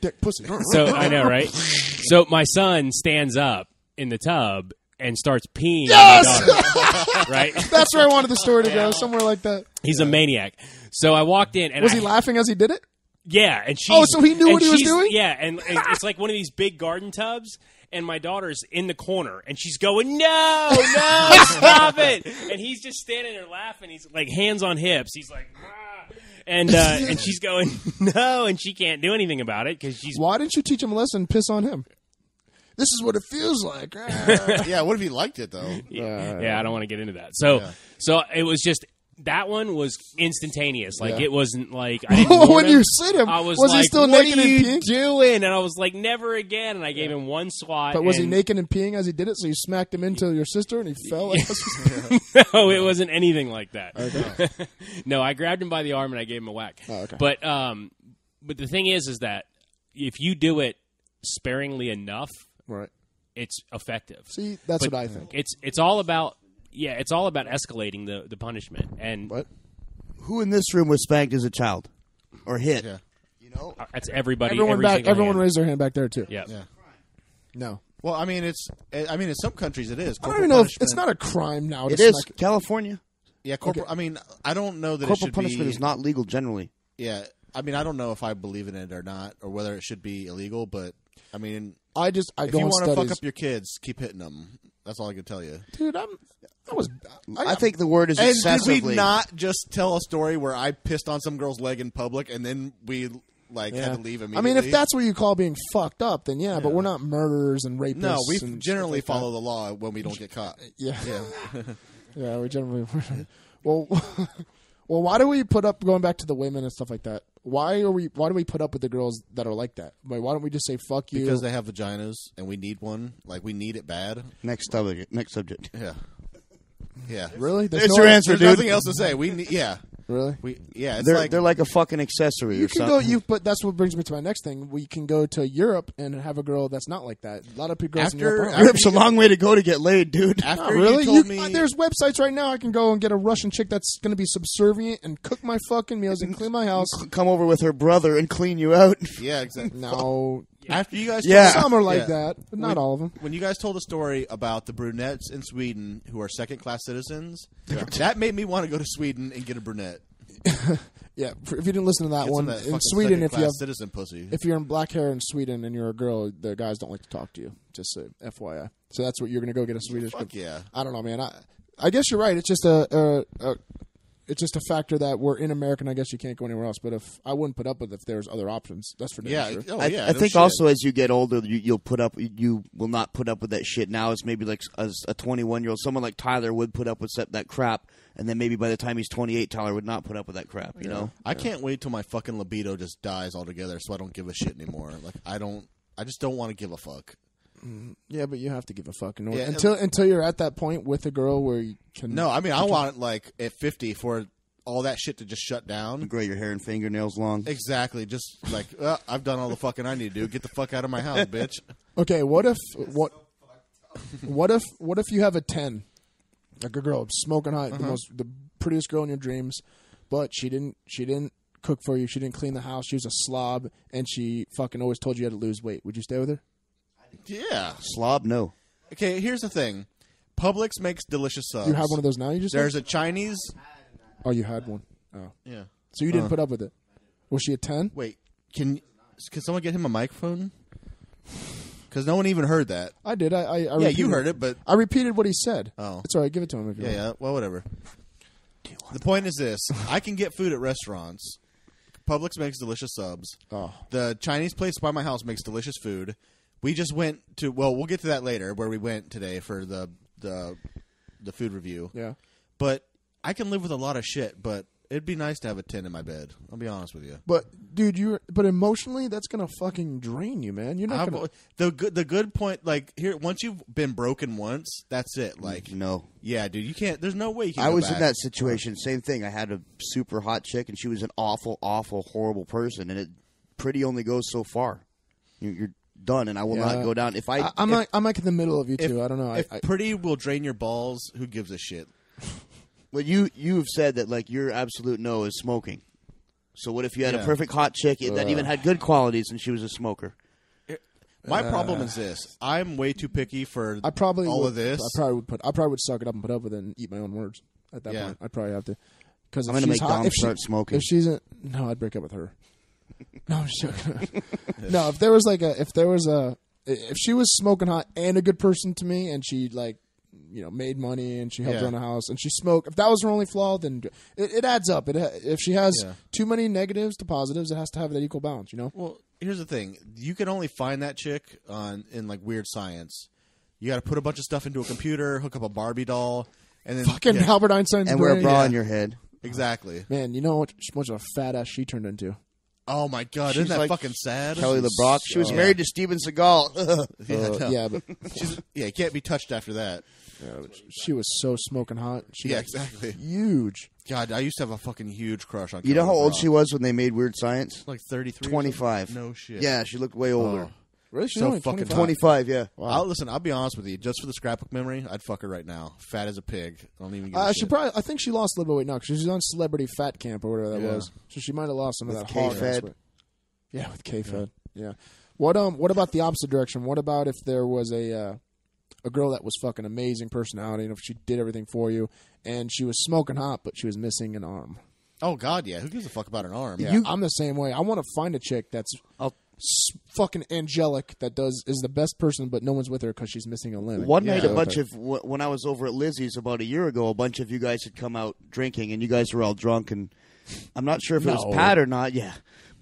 dick, pussy. So I know, right? So my son stands up in the tub and starts peeing Yes! on my daughter. Right? That's where I wanted the story to go. Somewhere like that. He's a maniac. So I walked in and Was he laughing as he did it? Yeah, and she's... so he knew what he was doing? Yeah, and it's like one of these big garden tubs, and my daughter's in the corner, and she's going, no, stop it! And he's just standing there laughing. He's like hands on hips. He's like, ah. And she's going, no, and she can't do anything about it because she's... Why didn't you teach him a lesson? Piss on him. This is what it feels like. Yeah, what if he liked it, though? Yeah, I don't want to get into that. So it was just... That one was instantaneous. Like, it wasn't like... I didn't when you sit him, I was he like, still what naked are and you peeing? doing? And I was like, never again. And I gave him one swat. But was he naked and peeing as he did it? So you smacked him into your sister and he fell? No, it wasn't anything like that. Okay. No, I grabbed him by the arm and I gave him a whack. Oh, okay. But the thing is that if you do it sparingly enough, Right. it's effective. See, that's what I think. It's all about... Yeah, it's all about escalating the punishment. And What? Who in this room was spanked as a child or hit? Yeah. You know, that's everybody. Everyone hand. raised their hand back there too. Yeah. No. Well, I mean, in some countries it is. I don't even know if it's not a crime now. it is California. Yeah, corporal. Okay. I mean, I don't know that corporal it should punishment be, is not legal generally. Yeah, I mean, I don't know if I believe in it or not, or whether it should be illegal. But I mean, if you want to fuck up your kids, keep hitting them. That's all I can tell you, dude. I think the word is and excessively. did we not just tell a story where I pissed on some girl's leg in public and then we had to leave immediately? I mean, if that's what you call being fucked up, then yeah. But we're not murderers and rapists. No, we and generally stuff like follow the law when we don't get caught. Yeah. Yeah, we generally. Well, why do we put up going back to the women and stuff like that? Why do we put up with the girls that are like that? Like, why don't we just say fuck you? Because they have vaginas and we need one. Like, we need it bad. Next subject. Yeah. Yeah. Really? There's your answer, There's dude. nothing else to say. We need. Yeah. Really? They're like a fucking accessory. You or can something. but that's what brings me to my next thing. We can go to Europe and have a girl that's not like that. A lot of girls in Europe aren't. Europe's a long way to go to get laid, dude. After Not really? you told me, There's websites right now I can go and get a Russian chick that's going to be subservient and cook my fucking meals and clean my house. Come over with her brother and clean you out. yeah, exactly. No. After you guys, Some are like that, but not all of them. When you guys told a story about the brunettes in Sweden who are second-class citizens, that made me want to go to Sweden and get a brunette. Yeah, if you didn't listen to that Get one, some of that in fucking Sweden, if you have citizen pussy, if you're in black hair in Sweden and you're a girl, the guys don't like to talk to you. Just FYI. So that's what you're going to go get a Swedish. fuck yeah. I don't know, man. I guess you're right. It's just it's just a factor that we're in America, and I guess you can't go anywhere else. But if I wouldn't put up with it if there's other options, that's for damn sure. Oh, I think also as you get older, you will not put up with that shit. Now it's maybe like as a 21-year-old, someone like Tyler would put up with that crap, and then maybe by the time he's 28, Tyler would not put up with that crap. You know, I can't wait till my fucking libido just dies altogether, so I don't give a shit anymore. Like I just don't want to give a fuck. Yeah, but you have to give a fuck until you're at that point with a girl where you can. No, I mean I want like at 50 for all that shit to just shut down. grow your hair and fingernails long. Exactly, just like I've done all the fucking I need to do. Get the fuck out of my house, bitch. Okay, what if you have a 10, like a girl smoking hot, the prettiest girl in your dreams, but she didn't cook for you, she didn't clean the house, she was a slob, and she fucking always told you how to lose weight. Would you stay with her? Yeah. Slob, no. Okay, here's the thing. Publix makes delicious subs. You have one of those now? You just There's a Chinese. Oh, you had one. Oh, yeah. So you didn't put up with it. Was she a 10? Wait, can someone get him a microphone? Because no one even heard that. I did. I yeah, you heard it, but I repeated what he said. Oh, it's all right. Give it to him if you want. Yeah. Well, whatever. The point is this: I can get food at restaurants. Publix makes delicious subs. Oh. The Chinese place by my house makes delicious food. We just went to. Well, we'll get to that later. Where we went today for the food review. Yeah. But I can live with a lot of shit. But it'd be nice to have a 10 in my bed. I'll be honest with you. But dude, but emotionally, that's gonna fucking drain you, man. You're not gonna. The good point, like here, once you've been broken once, that's it. Like no, yeah, dude, you can't. There's no way you can. I go was back. in that situation. Same thing. I had a super hot chick, and she was an awful, awful, horrible person, and it pretty only goes so far. You're done, and I will not go down. I'm like in the middle of you two. I don't know. If pretty will drain your balls, who gives a shit? Well, you've said that like your absolute no is smoking. So what if you had a perfect hot chick that even had good qualities and she was a smoker? My problem is this: I'm way too picky for all of this. I probably would suck it up and put up with it and eat my own words at that point. I'd probably have to. Because I'm going to make Dom start smoking. If she's no, I'd break up with her. No, I'm just joking. No, if she was smoking hot and a good person to me, and she like, made money and she helped run a house and she smoked. If that was her only flaw, then it adds up. If she has too many negatives to positives, it has to have that equal balance. Well, here's the thing: you can only find that chick in like Weird Science. You got to put a bunch of stuff into a computer, hook up a Barbie doll, and then fucking Albert Einstein's and brain. wear a bra on your head. Exactly. Man, you know how much of a fat ass she turned into. Oh my God! Isn't that like fucking sad? Kelly LeBrock. She was married to Steven Seagal. Yeah, but you can't be touched after that. Yeah, she was so smoking hot. Exactly. Huge. God, I used to have a fucking huge crush on. You know how old she was when they made Weird Science? Like 33. 25. No shit. Yeah, she looked way older. Really? She's So only fucking 25. Yeah. Wow. I'll be honest with you. Just for the scrapbook memory, I'd fuck her right now. Fat as a pig. I don't even give a shit. I think she lost a little bit of weight now because she's on Celebrity Fat Camp or whatever that was. So she might have lost some of that hard ass weight. Yeah, with K-Fed. Yeah. What about the opposite direction? What about if there was a girl that was fucking amazing personality, and if she did everything for you, and she was smoking hot, but she was missing an arm? Oh God, yeah. Who gives a fuck about an arm? Yeah, I'm the same way. I want to find a chick that's fucking angelic that is the best person, but no one's with her because she's missing a limb. One night, when I was over at Lizzie's about a year ago, a bunch of you guys had come out drinking, and you guys were all drunk, and I'm not sure if it was Pat or not. Yeah.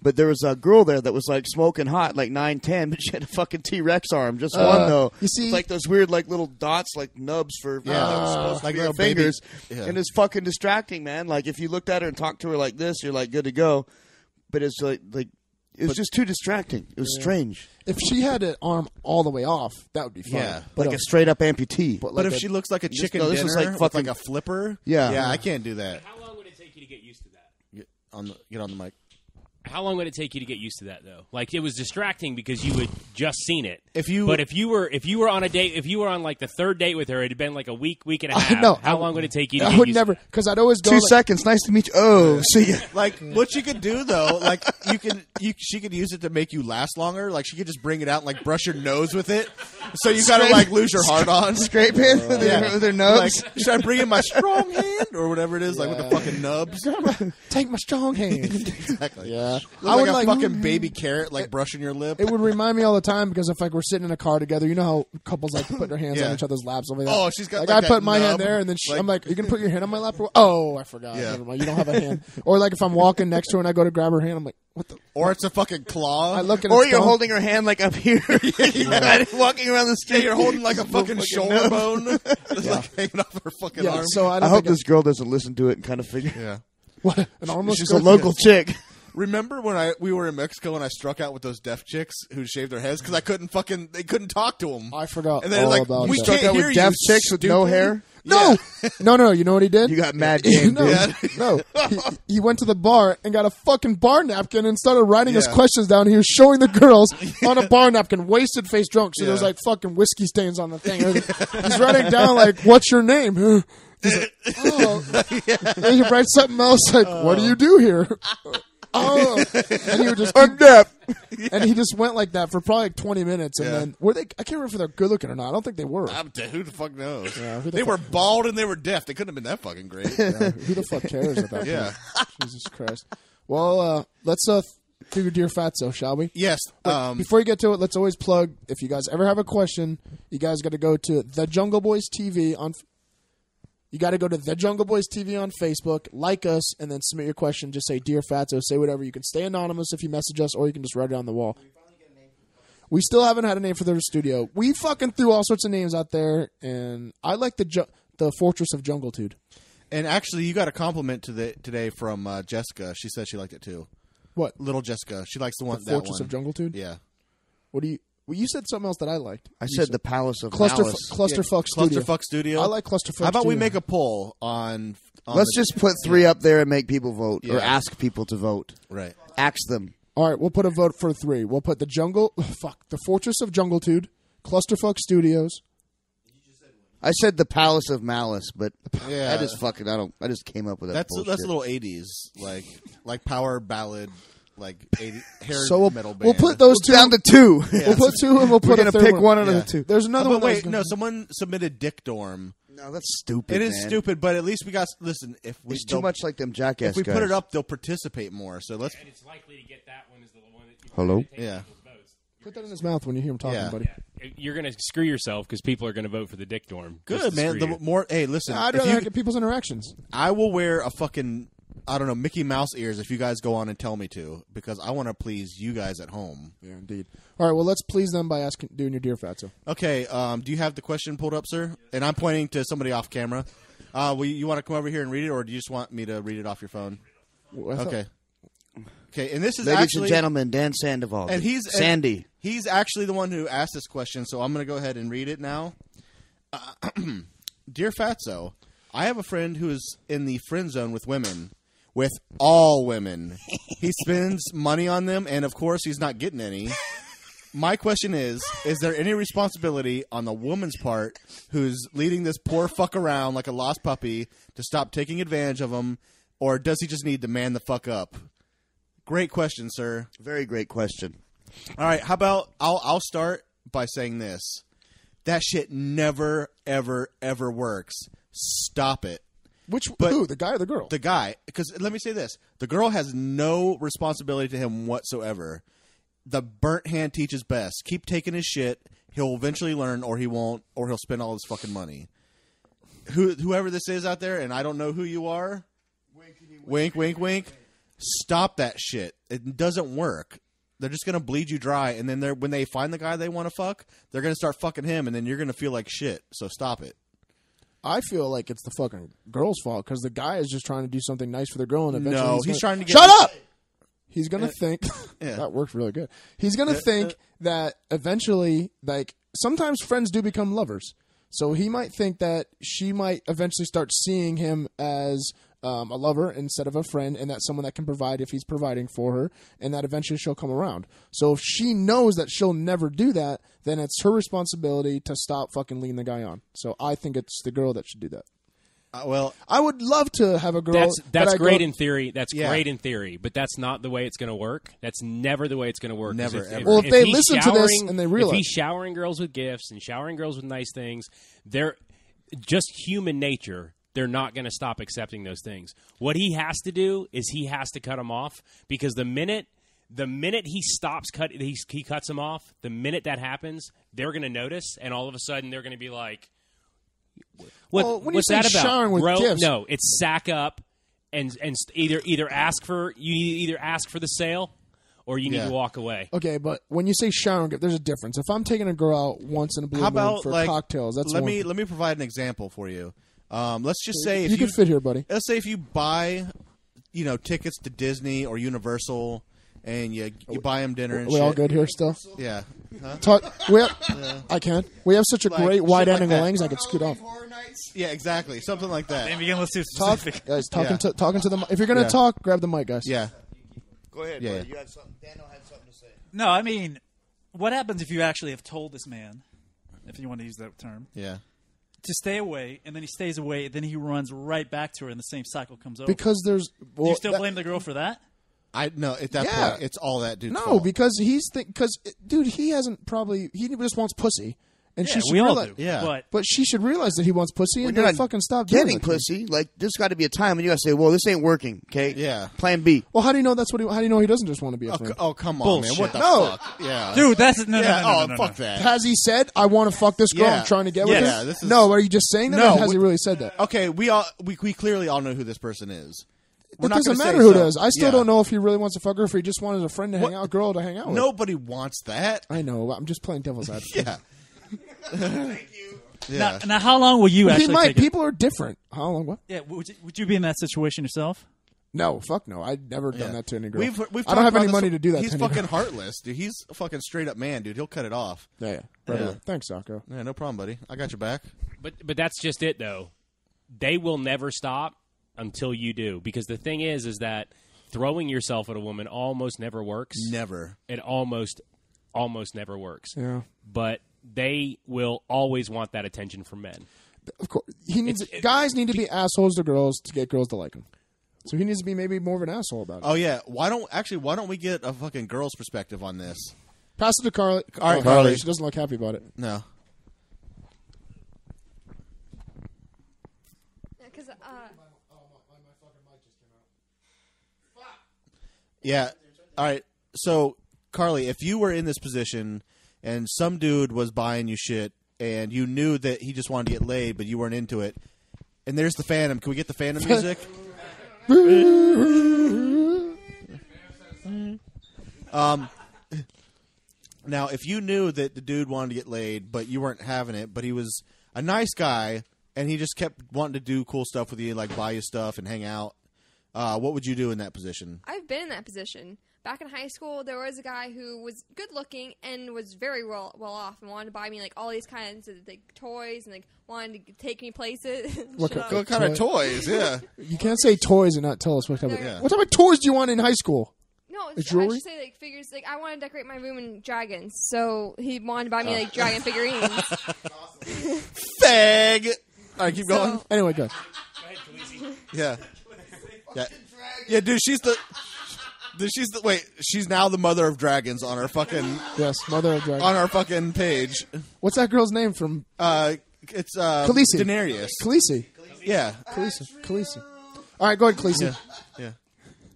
But there was a girl there that was like smoking hot, like 9'10", but she had a fucking T-Rex arm. Just one though. You see, it's like those weird like little dots, like nubs for like little fingers, and it's fucking distracting, man. Like if you looked at her and talked to her like this, you're like good to go. But it's like it was just too distracting. It was strange. If she had an arm all the way off, that would be fun. Yeah, but like a straight up amputee. But if she looks like a chicken dinner, this was like with like a flipper, yeah, I can't do that. How long would it take you to get used to that? Get on the mic. How long would it take you to get used to that though? Like it was distracting because you had just seen it. But if you were on a date, if you were on like the third date with her, it had been like a week and a half. No, how long would it take you to I get would used never, because I'd always go 2 seconds. Nice to meet you. Oh, see ya. Like what you could do though, like she could use it to make you last longer. Like she could just bring it out and like brush your nose with it, so you gotta like lose your heart on. Scrape it with her nubs. Like, should I bring in my strong hand or whatever it is, like with the fucking nubs? Take my strong hand. Exactly. Yeah, I would like fucking baby carrot, like brushing your lip. It would remind me all the time because if like we're sitting in a car together, you know how couples like to put their hands on each other's laps over there. Oh, she's got like I put my nub, hand there, and then I'm like, "Are you gonna put your hand on my lap?" Oh, I forgot. Yeah. Never mind. You don't have a hand. Or like if I'm walking next to her and I go to grab her hand, I'm like, "What the?" Or it's a fucking claw. I look at or you're holding her hand like up here, walking around the street. You're holding like a fucking shoulder bone, like hanging off her fucking arm. So I hope this girl doesn't listen to it and kind of figure. Yeah. What an armless. She's a local chick. Remember when we were in Mexico and I struck out with those deaf chicks who shaved their heads because they couldn't talk to them. I forgot. And they're all like, about we that. can't Struck out hear with you, deaf chicks with no stupid. hair. No, no. You know what he did? You got mad game, no, dude. no. He went to the bar and got a fucking bar napkin and started writing his Yeah. questions down. He was showing the girls on a bar napkin, wasted face drunk. So there's like fucking whiskey stains on the thing. He's writing down like, "What's your name?" He's like, "Oh." And he writes something else like, "What do you do here?" Oh, and he would just I'm deaf. and he just went like that for probably like 20 minutes, and then were they? I can't remember if they're good looking or not. I don't think they were. Who the fuck knows? Yeah, they were bald and they were deaf. They couldn't have been that fucking great. Yeah, who the fuck cares at that Yeah. point? Jesus Christ. Well, let's do Dear Fatso, shall we? Yes. Before you get to it, let's always plug. If you guys ever have a question, you guys got to go to The Jungle Boys TV on. You got to go to The Jungle Boys TV on Facebook, like us, and then submit your question. Just say Dear Fatso, say whatever. You can stay anonymous if you message us, or you can just write it on the wall. We still haven't had a name for the studio. We fucking threw all sorts of names out there, and I like the Fortress of Jungletude. And actually, you got a compliment today from Jessica. She said she liked it too. What? Little Jessica. She likes the one. Fortress that one. of Jungletude? Yeah. What do you? Well, you said something else that I liked. I said the Palace of Malice. Clusterfuck Studio. Clusterfuck Studio. I like Clusterfuck How about we Studio. make a poll on Let's just put 3 up there and make people vote, or Yeah. ask people to vote. Right. Ask them. All right, we'll put a vote for 3. We'll put the Fortress of Jungletude, Clusterfuck Studios. I said the Palace of Malice, but Yeah. I just came up with that. That's a little 80s, like power ballad, like 80 hair So metal band. we'll put those two down to 2. We'll put 2 and we'll put We're a gonna third pick one out of Yeah. the 2. There's another Oh, one. but wait, no. Someone submitted Dick Dorm, No, that's stupid. It is man. stupid, but at least we got. Listen, if we It's too much like them jackass if we guys. put it up, they'll participate more. So let's. And it's likely to get that one as the one that you Hello? take Yeah. people's votes. Put that in his mouth when you hear him talking, Yeah. buddy. You're going to screw yourself because people are going to vote for the dick dorm. just Good to man. screw The you. more. Hey, listen. I'd if rather you- get people's interactions. I will wear a fucking I don't know Mickey Mouse ears if you guys go on and tell me to because I want to please you guys at home. Yeah, indeed. All right, well, let's please them by doing your Dear Fatso. Okay. Do you have the question pulled up, sir? And I'm pointing to somebody off camera. You want to come over here and read it, or do you just want me to read it off your phone? Okay. Okay, and this is Ladies actually, and gentlemen, Dan Sandoval. and Sandy. He's actually the one who asked this question, so I'm going to go ahead and read it now. Dear Fatso, I have a friend who is in the friend zone with women, with all women. He spends money on them, and of course, he's not getting any. My question is there any responsibility on the woman's part who's leading this poor fuck around like a lost puppy to stop taking advantage of him, or does he just need to man the fuck up? Great question, sir. Very great question. All right, how about I'll start by saying this. That shit never, ever, ever works. Stop it. Who? The guy or the girl? The guy, because let me say this. The girl has no responsibility to him whatsoever. The burnt hand teaches best. Keep taking his shit. He'll eventually learn, or he won't, or he'll spend all his fucking money. Whoever this is out there, and I don't know who you are. Wink, wink, wink. Stop that shit. It doesn't work. They're just going to bleed you dry, and then when they find the guy they want to fuck, they're going to start fucking him, and then you're going to feel like shit. So stop it. I feel like it's the fucking girl's fault because the guy is just trying to do something nice for the girl, and eventually No, he's trying to get... Shut up! He's going to think... Yeah. That worked really good. He's going to think that eventually, like, sometimes friends do become lovers. So he might think that she might eventually start seeing him as a lover instead of a friend, and that's someone that can provide if he's providing for her, and that eventually she'll come around. So if she knows that she'll never do that, then it's her responsibility to stop fucking leading the guy on. So I think it's the girl that should do that. Well, I would love to have a girl. That's great in theory. That's great in theory, but that's not the way it's going to work. That's never the way it's going to work. Never, If, ever. Well, if they he's listen to this and they realize- if he's showering girls with gifts and showering girls with nice things, they're just human nature. They're not going to stop accepting those things. What he has to do is he has to cut them off, because the minute he stops he cuts them off. The minute that happens, they're going to notice, and all of a sudden they're going to be like, Well, when you what's say that about? showering with Bro, gifts- no, it's sack up and either ask for the sale, or you need Yeah. to walk away. Okay, but when you say showering, there's a difference. If I'm taking a girl out once in a blue how moon about for like cocktails, that's let one me thing. let me provide an example for you. Let's just say if you can fit here, buddy. Let's say if you buy, tickets to Disney or Universal, and you buy them dinner and We shit. all good here still? Yeah. Huh? Talk. I can. We have such a Like, great wide shit like angle that. lens, I could scoot off. Yeah, exactly. Something like that. Maybe again, let's do Talk, specific. guys. Yeah. Talking to the. If you're gonna Yeah. talk, grab the mic, guys. Yeah. Go ahead, Yeah. buddy. You had something. Daniel had something to say. No, I mean, what happens if you actually have told this man, if you want to use that term, Yeah. to stay away, and then he stays away, then he runs right back to her, and the same cycle comes over? Because there's. Do you still blame the girl for that? I no. At that Yeah. point, it's all that dude's No, fault. because dude, he hasn't probably. He just wants pussy, and she Yeah, should we all realize. do. Yeah. But she should realize that he wants pussy When and you're then not fucking stop doing getting it. pussy, like there's got to be a time when you got to say, "Well, this ain't working." Okay. Yeah. Plan B. Well, how do you know that's what? How do you know he doesn't just want to be a friend? Oh, come on, man. Bullshit. What the No. fuck? Yeah. Dude, that's no, Yeah. no, no. Fuck that. Has he said, "I want to fuck this girl"? Yeah. I'm trying to get Yes. with Yeah, her. this is- No, are you just saying that? No, or has we- he really said that? Okay, we clearly all know who this person is. We're It not doesn't gonna matter say who so. does. I still Yeah. don't know if he really wants to fuck her, if he just wanted a friend to hang out, girl to hang out with. Nobody wants that. I know. I'm just playing devil's advocate. Yeah. Thank you. Yeah. Now, how long will you He actually might. take it? People are different. How long? What? Yeah, would you be in that situation yourself? No, fuck no. I've never done that to any girl. We've I don't talked have about any this- money to do that. He's to any fucking girl. heartless, dude. He's a fucking straight up man, dude. He'll cut it off. Yeah. Right Yeah. away. Thanks, Sacco. Yeah, no problem, buddy. I got your back. But that's just it, though. They will never stop until you do, because the thing is that throwing yourself at a woman almost never works. Never. It almost never works. Yeah. But they will always want that attention from men. Of course, guys need to be assholes to girls to get girls to like them. So he needs to be maybe more of an asshole about it. Oh yeah. Why don't we get a fucking girl's perspective on this? Pass it to Carly. All right, Oh, Carly. She doesn't look happy about it. No. Yeah. All right. So, Carly, if you were in this position and some dude was buying you shit and you knew that he just wanted to get laid, but you weren't into it, and there's the Phantom. Can we get the Phantom music? Now, if you knew that the dude wanted to get laid, but you weren't having it, but he was a nice guy, and he just kept wanting to do cool stuff with you, like buy you stuff and hang out, what would you do in that position? I've been in that position. Back in high school, there was a guy who was good looking and was very well off and wanted to buy me like all these kinds of like toys and like wanted to take me places. What kind of toys? Yeah, you can't say toys and not tell us what type Yeah. of what type of toys do you want in high school? No, Like I jewelry? should say like figures. Like I wanted to decorate my room in dragons, so he wanted to buy me like dragon figurines. Fag. All right, keep going. Anyway, good. Yeah. Yeah, dude, she's now the mother of dragons on our fucking Yes, mother of dragons. on our fucking page. What's that girl's name from It's Khaleesi? Daenerys. Khaleesi. Yeah. Khaleesi. All right, go ahead, Khaleesi. Yeah.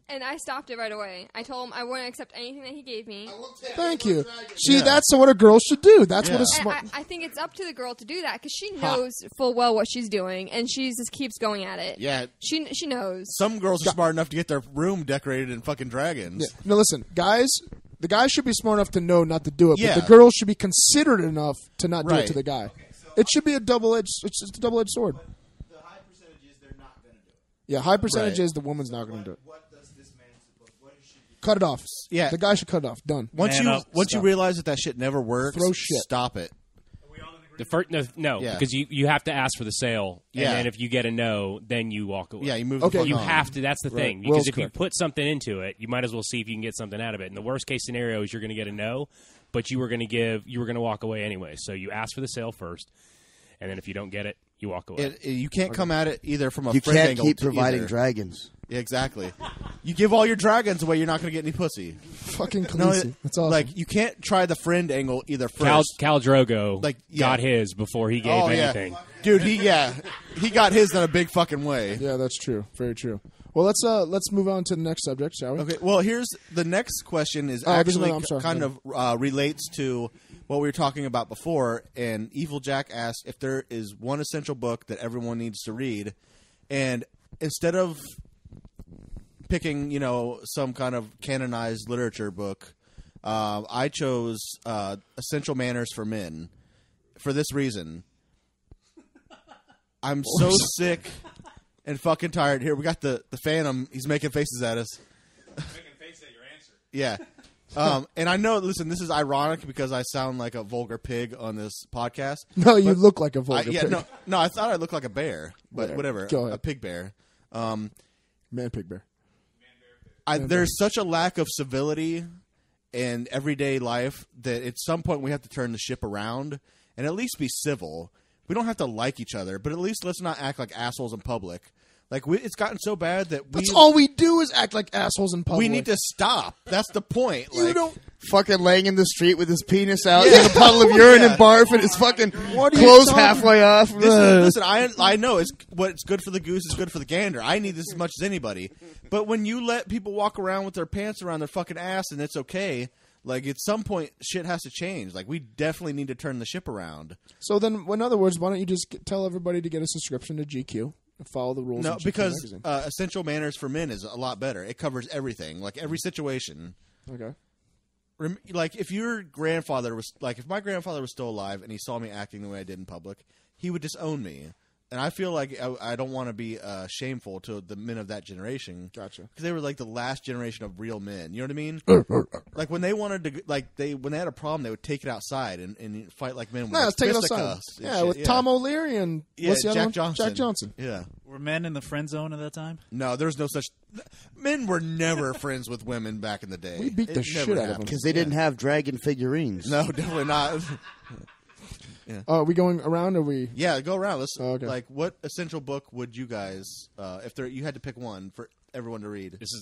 And I stopped it right away. I told him I wouldn't accept anything that he gave me. Thank you. See, that's what a girl should do. That's what a And smart. I think it's up to the girl to do that because she knows full well what she's doing, and she just keeps going at it. Yeah. She knows. Some girls are smart enough to get their room decorated in fucking dragons. Yeah. Now listen, guys. The guy should be smart enough to know not to do it, Yeah. but the girl should be considerate enough to not do Right. it to the guy. It should be a double-edged. It's just a double-edged sword. The high percentage is they're not going to do it. Yeah, high percentage Right. is the woman's not going to do it. What does this man suppose? What should he Cut it off. Yeah. The guy should cut it off. Done. Once Man you up. once you Stop. realize that shit never works, Throw shit. stop it. The first, no, Yeah. because you have to ask for the sale, and Yeah. then if you get a no, then you walk away. Yeah, you move. Okay. The fuck You on. have to. That's the Right. thing. Because Will's if you correct. put something into it, you might as well see if you can get something out of it. And the worst case scenario is you're going to get a no, but you were going to walk away anyway. So you ask for the sale first, and then if you don't get it, you walk away. You can't come at it either from a You friend can't angle keep to providing either. dragons. Yeah, exactly. You give all your dragons away, you're not going to get any pussy. Fucking No, Khaleesi. That's awesome. Like you can't try the friend angle either first. Khal Drogo Like, yeah. got his before he gave anything. Yeah. Dude, he got his in a big fucking way. yeah, that's true. Very true. Well, let's move on to the next subject, shall we? Okay, well, here's the next question is there's actually another- I'm sorry. kind of relates to what we were talking about before. And Evil Jack asked if there is one essential book that everyone needs to read. And instead of picking, some kind of canonized literature book, I chose Essential Manners for Men for this reason. I'm so sick and fucking tired. Here, we got the Phantom. He's making faces at us. Making face at your answer. Yeah. And I know, listen, this is ironic because I sound like a vulgar pig on this podcast. No, you look like a vulgar pig. No, I thought I looked like a bear, but whatever. Go ahead. A pig bear. Man, pig bear. There's such a lack of civility in everyday life that at some point we have to turn the ship around and at least be civil. We don't have to like each other, but at least let's not act like assholes in public. Like it's gotten so bad that That's all we do is act like assholes in public. we need to stop. That's the point. You Like, don't. Fucking laying in the street with his penis out Yeah. in a puddle of urine Yeah. and barf, and his fucking What are you clothes talking- halfway off. Listen, I know it's what's good for the goose is good for the gander. I need this as much as anybody. But when you let people walk around with their pants around their fucking ass and it's okay, like at some point shit has to change. Like we definitely need to turn the ship around. So then, in other words, why don't you just tell everybody to get a subscription to GQ and follow the rules? No, of GQ because magazine? Essential Manners for Men is a lot better. It covers everything, like every situation. Okay. Like if your grandfather was like, if my grandfather was still alive and he saw me acting the way I did in public, he would disown me. And I feel like I don't want to be shameful to the men of that generation. Gotcha. Because they were like the last generation of real men. You know what I mean? Like when they wanted to, when they had a problem, they would take it outside and fight like men. With No, let's take it outside. fisticuffs and Yeah, shit. with Tom O'Leary and what's the other Jack one? Johnson. Jack Johnson. Yeah. Were men in the friend zone at that time? No, there's no such. Men were never friends with women back in the day. We beat the It shit never out of them. happened. Because they didn't have dragon figurines. No, definitely not. Are we going around? Or we? Yeah, go around. Let's Oh, okay. like, what essential book would you guys, if you had to pick one for everyone to read? This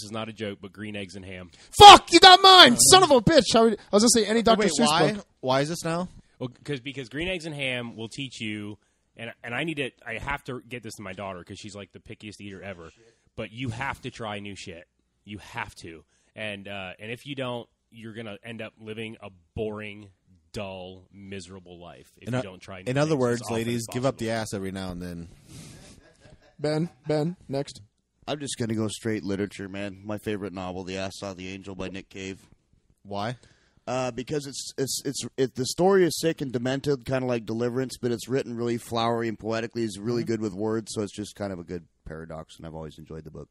is not a joke, but Green Eggs and Ham. Fuck! You got mine, son of a bitch. I was gonna say any Dr. Wait, Seuss why? book. Why is this now? Well, because Green Eggs and Ham will teach you and I have to get this to my daughter because she's like the pickiest eater ever. But you have to try new shit. You have to, and if you don't, you're gonna end up living a boring, dull, miserable life if you don't try new things. In other words, ladies, give up the ass every now and then. Ben, next. I'm just gonna go straight literature, man. My favorite novel, The Ass Saw the Angel by Nick Cave. Why? Because the story is sick and demented, kind of like Deliverance, but it's written really flowery and poetically. It's really good with words, so it's just kind of a good paradox, and I've always enjoyed the book.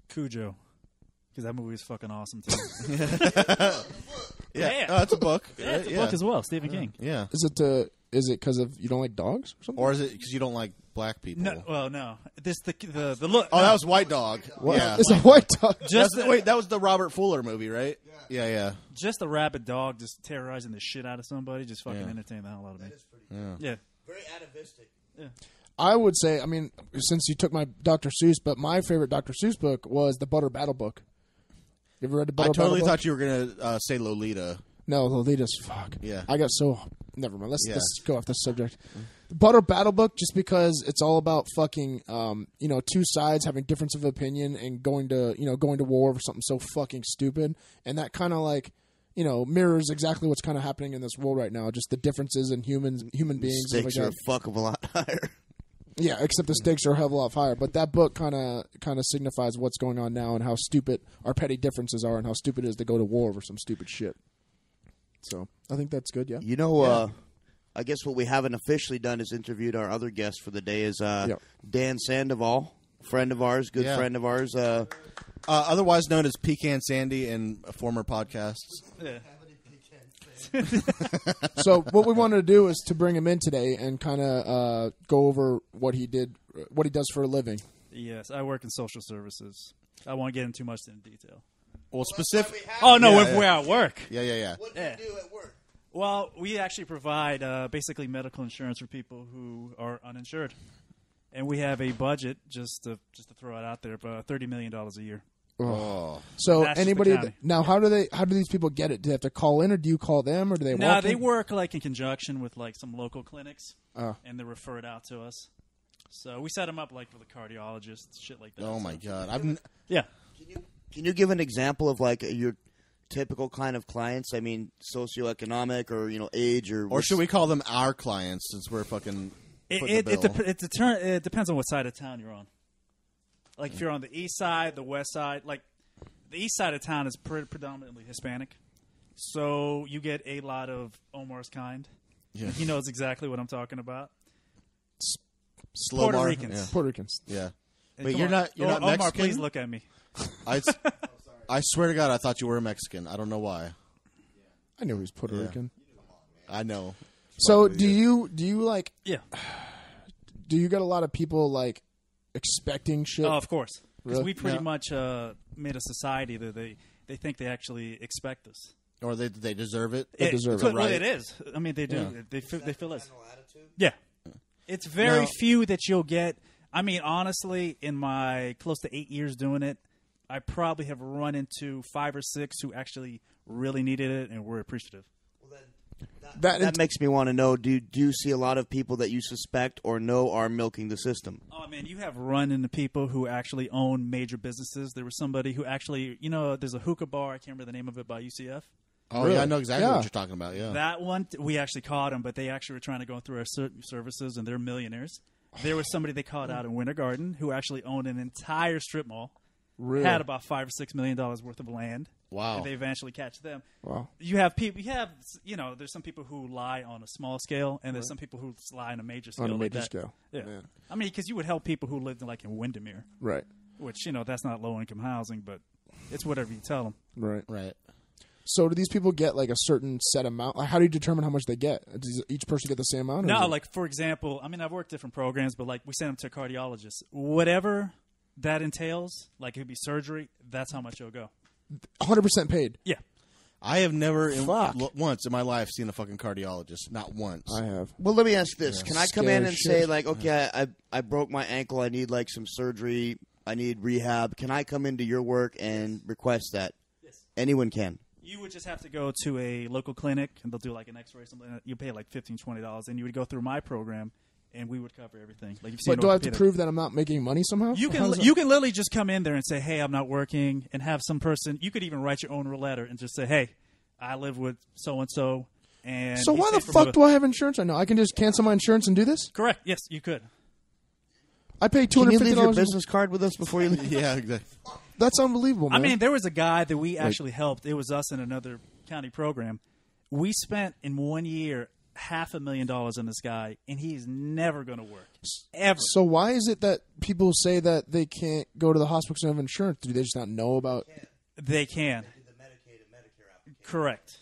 Cujo, because that movie is fucking awesome too. Yeah, oh, it's a book. Yeah, it's a book as well. Stephen King. Yeah. Is it because of you don't like dogs or something? Or is it because you don't like black people? No. This the look. Oh, that was White Dog. What? Yeah. It's a white dog. Wait, that was the Robert Fuller movie, right? Yeah. Just a rabid dog just terrorizing the shit out of somebody just fucking entertained the hell out of me. That is pretty Yeah. very atavistic. Yeah. I would say, I mean, since you took my Dr. Seuss, but my favorite Dr. Seuss book was the Butter Battle book. You ever read the Butter Battle book? I totally thought you were going to say Lolita. No, Lolita's fuck. Yeah. I got so... Never mind. Let's go off this subject. The Butter Battle book, just because it's all about fucking, two sides having difference of opinion and going to war over something so fucking stupid. And that kind of like, mirrors exactly what's kind of happening in this world right now. Just the differences in human beings. Stakes are a fuck of a lot higher. Yeah, except the stakes are a hell of a lot higher. But that book kind of signifies what's going on now and how stupid our petty differences are and how stupid it is to go to war over some stupid shit. So I think that's good, yeah. I guess what we haven't officially done is interviewed our other guest for the day is Dan Sandoval, friend of ours, friend of ours. Otherwise known as Pecan Sandy in former podcasts. Yeah. So what we wanted to do is to bring him in today and kind of go over what he does for a living. Yes, I work in social services. I won't get into too much in detail. Well, specific. Oh no, we're at work. Yeah. What do you do at work? Well, we actually provide basically medical insurance for people who are uninsured, and we have a budget just to throw it out there, about $30 million a year. Oh. So That's anybody the now, how do these people get it? Do they have to call in, or do you call them, or do they? No, walk they in? work like in conjunction with like some local clinics, Oh. and they refer it out to us. So we set them up like with a cardiologist, shit like that. Oh my God! Yeah. Can you give an example of like your typical kind of clients? I mean, socioeconomic or age or should we call them our clients since we're fucking? It depends on what side of town you're on. Like if you're on the east side, the west side, like the east side of town is predominantly Hispanic, so you get a lot of Omar's kind. Yeah. He knows exactly what I'm talking about. Slowmar. Puerto Ricans. Yeah. Puerto Ricans. Yeah. Hey, Wait, come you're on. not Omar, Mexican? please look at me. I swear to God, I thought you were a Mexican. I don't know why. I knew he was Puerto Rican. I know. So do you like? Yeah. Do you get a lot of people like expecting shit? Oh, of course. Because Really? we pretty much made a society that they think they actually expect us. Or they deserve it. They deserve it. Well, right? it is. I mean, they do. Yeah. They feel us. Attitude? Yeah. It's very Now- few that you'll get. I mean, honestly, in my close to 8 years doing it, I probably have run into 5 or 6 who actually really needed it and were appreciative. Well, then, That makes me want to know, do you see a lot of people that you suspect or know are milking the system? Oh, man, you have run into people who actually own major businesses. There was somebody who actually, there's a hookah bar, I can't remember the name of it, by UCF. Oh, Really? yeah, I know exactly Yeah. what you're talking about. Yeah. That one, we actually caught them, but they actually were trying to go through our services, and they're millionaires. There was somebody they caught out in Winter Garden who actually owned an entire strip mall, Really? had about $5 or $6 million worth of land. Wow. And they eventually catch them. Wow. You have people. There's some people who lie on a small scale, and there's some people who lie on a major scale. On a like major that. scale. Yeah. Man. I mean, because you would help people who lived in Windermere, Right. which that's not low income housing, but it's whatever you tell them. Right. Right. So do these people get like a certain set amount? Like, how do you determine how much they get? Does each person get the same amount? or is No, it- like for example, I mean, I've worked different programs, but like we send them to a cardiologist. Whatever that entails, like it could be surgery, that's how much it'll go. 100% paid. Yeah. I have never Fuck. once in my life seen a fucking cardiologist. Not once. I have. Well, let me ask this. Can I come in Scared and shit. say, like, okay, I broke my ankle. I need, like, some surgery. I need rehab. Can I come into your work and request that? Yes. Anyone can. You would just have to go to a local clinic, and they'll do like an X-ray or something. You pay like $15, $20, and you would go through my program, and we would cover everything. Like, but do I have to prove that I'm not making money somehow? You can literally just come in there and say, "Hey, I'm not working," and have some person. You could even write your own letter and just say, "Hey, I live with so and so." And so why the fuck do I have insurance right now? I can just cancel my insurance and do this? Correct. Yes, you could. I pay $250. Can you leave your business card with us before you leave? Yeah, exactly. That's unbelievable, man. I mean, there was a guy that we actually helped. It was us in another county program. We spent in 1 year $500,000 on this guy, and he's never going to work ever. So why is it that people say that they can't go to the hospital because they have insurance? Do they just not know about? They can. They do the Medicaid and Medicare application. Correct.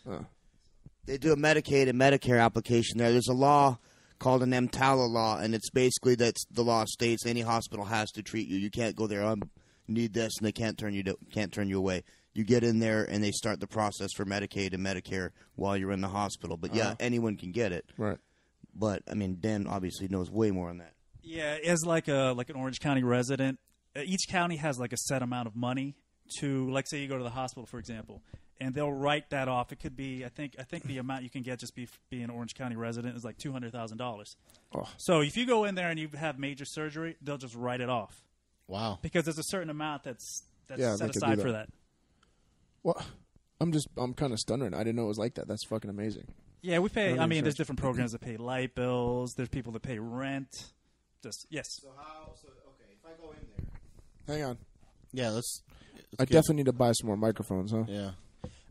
They do a Medicaid and Medicare application there. There's a law called an EMTALA law, and it's basically that the law states any hospital has to treat you. You can't go there, need this, and they can't turn you away. You get in there, and they start the process for Medicaid and Medicare while you're in the hospital. But, yeah, anyone can get it. Right. But, I mean, Dan obviously knows way more on that. Yeah, as like an Orange County resident, each county has like a set amount of money to, like, say you go to the hospital, for example, and they'll write that off. It could be, I think the amount you can get just being an Orange County resident is like $200,000. Oh. So if you go in there and you have major surgery, they'll just write it off. Wow. Because there's a certain amount that's Yeah, set they could aside do for that. that. Well, I'm kind of stunned right now. I didn't know it was like that. That's fucking amazing. Yeah, we pay. I mean, insurance. there's different programs that pay light bills. There's people that pay rent. Yes. So okay, if I go in there, Hang on. Yeah, let's I get- definitely need to buy some more microphones, huh? Yeah.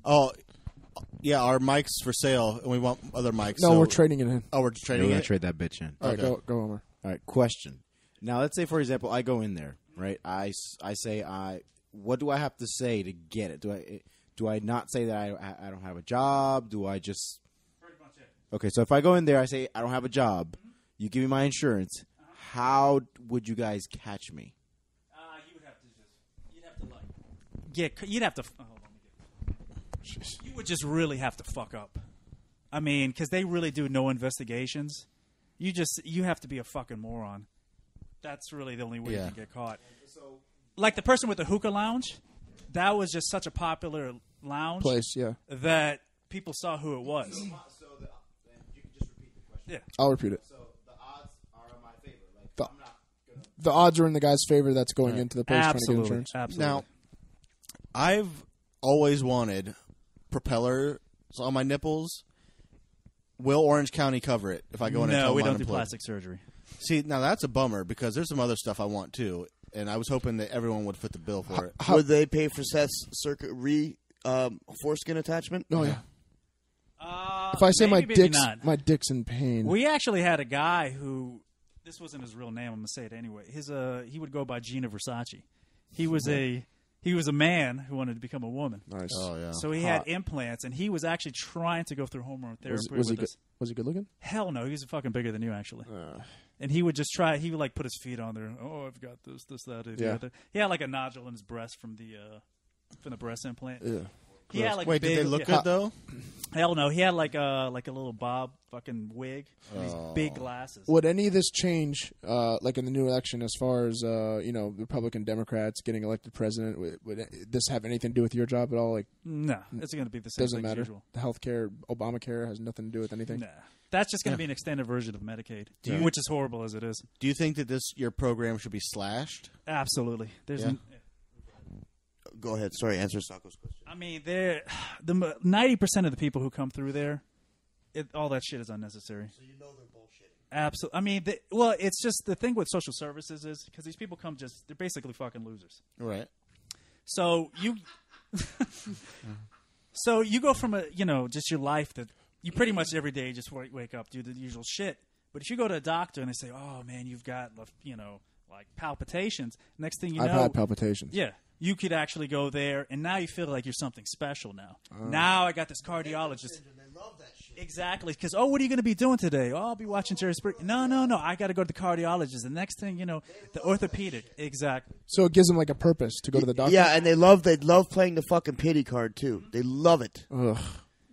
Oh, yeah. Our mics for sale, and we want other mics. No, so- we're trading it in. Oh, we're We're trading gonna it. trade that bitch in. All right, Okay. go Homer. All right, question. Now, let's say, for example, I go in there, right? I say, what do I have to say to get it? Do I not say that I don't have a job? Do I just... Okay, so if I go in there, I say I don't have a job. You give me my insurance. How would you guys catch me? You'd have to. Oh, you would just really have to fuck up. I mean, because they really do no investigations. You have to be a fucking moron. That's really the only way you can get caught. Like the person with the hookah lounge, that was just such a popular lounge Place, yeah. that people saw who it was. you can just repeat the question. Yeah. I'll repeat it. So the odds are in my favor. Like The- I'm not gonna. The odds are in the guy's favor that's going into the place trying to get Absolutely. insurance. Absolutely. Now, I've always wanted propellers on my nipples. Will Orange County cover it if I go in and no, tell we them I'm don't do unemployed? plastic surgery. See, now that's a bummer because there's some other stuff I want too, and I was hoping that everyone would foot the bill for it. Would they pay for Seth's foreskin attachment? Oh, yeah. If I say maybe not. my dick's in pain. We actually had a guy who, this wasn't his real name. I'm gonna say it anyway. He would go by Gina Versace. He was a man who wanted to become a woman. Nice. Oh yeah. So he had implants, and he was actually trying to go through hormone therapy. Was he with good? us. Was he good looking? Hell no, he was fucking bigger than you actually. And he would just try. He would like put his feet on there. Oh, I've got this, that, the Yeah. other. He had like a nodule in his breast from the breast implant. Yeah. He had like Wait, big, did they look yeah. good though? Hell no, he had like a little bob fucking wig, and these big glasses. Would any of this change, like in the new election, as far as Republican Democrats getting elected president? Would this have anything to do with your job at all? Like, No, it's going to be the same. doesn't thing as matter. usual. The healthcare, Obamacare has nothing to do with anything. Nah, that's just going to be an extended version of Medicaid, you- which is horrible as it is. Do you think that your program should be slashed? Absolutely, there's. Yeah. Go ahead. Sorry, answer Sacco's question. I mean, 90% of the people who come through there, all that shit is unnecessary. So you know they're bullshitting. Absolutely. I mean, it's just the thing with social services is because these people come they're basically fucking losers. Right. So you go from just your life that you pretty much every day just wake up, do the usual shit. But if you go to a doctor and they say, "Oh man, you've got like palpitations," next thing you know, I've had palpitations. yeah, you could actually go there, and now you feel like you're something special. Now I got this cardiologist. They love that shit. Exactly, because what are you going to be doing today? Oh, I'll be watching Jerry Springer. No, I got to go to the cardiologist. The next thing the orthopedic. Exactly. So it gives them like a purpose to go to the doctor. Yeah, and they love playing the fucking pity card too. They love it. Ugh,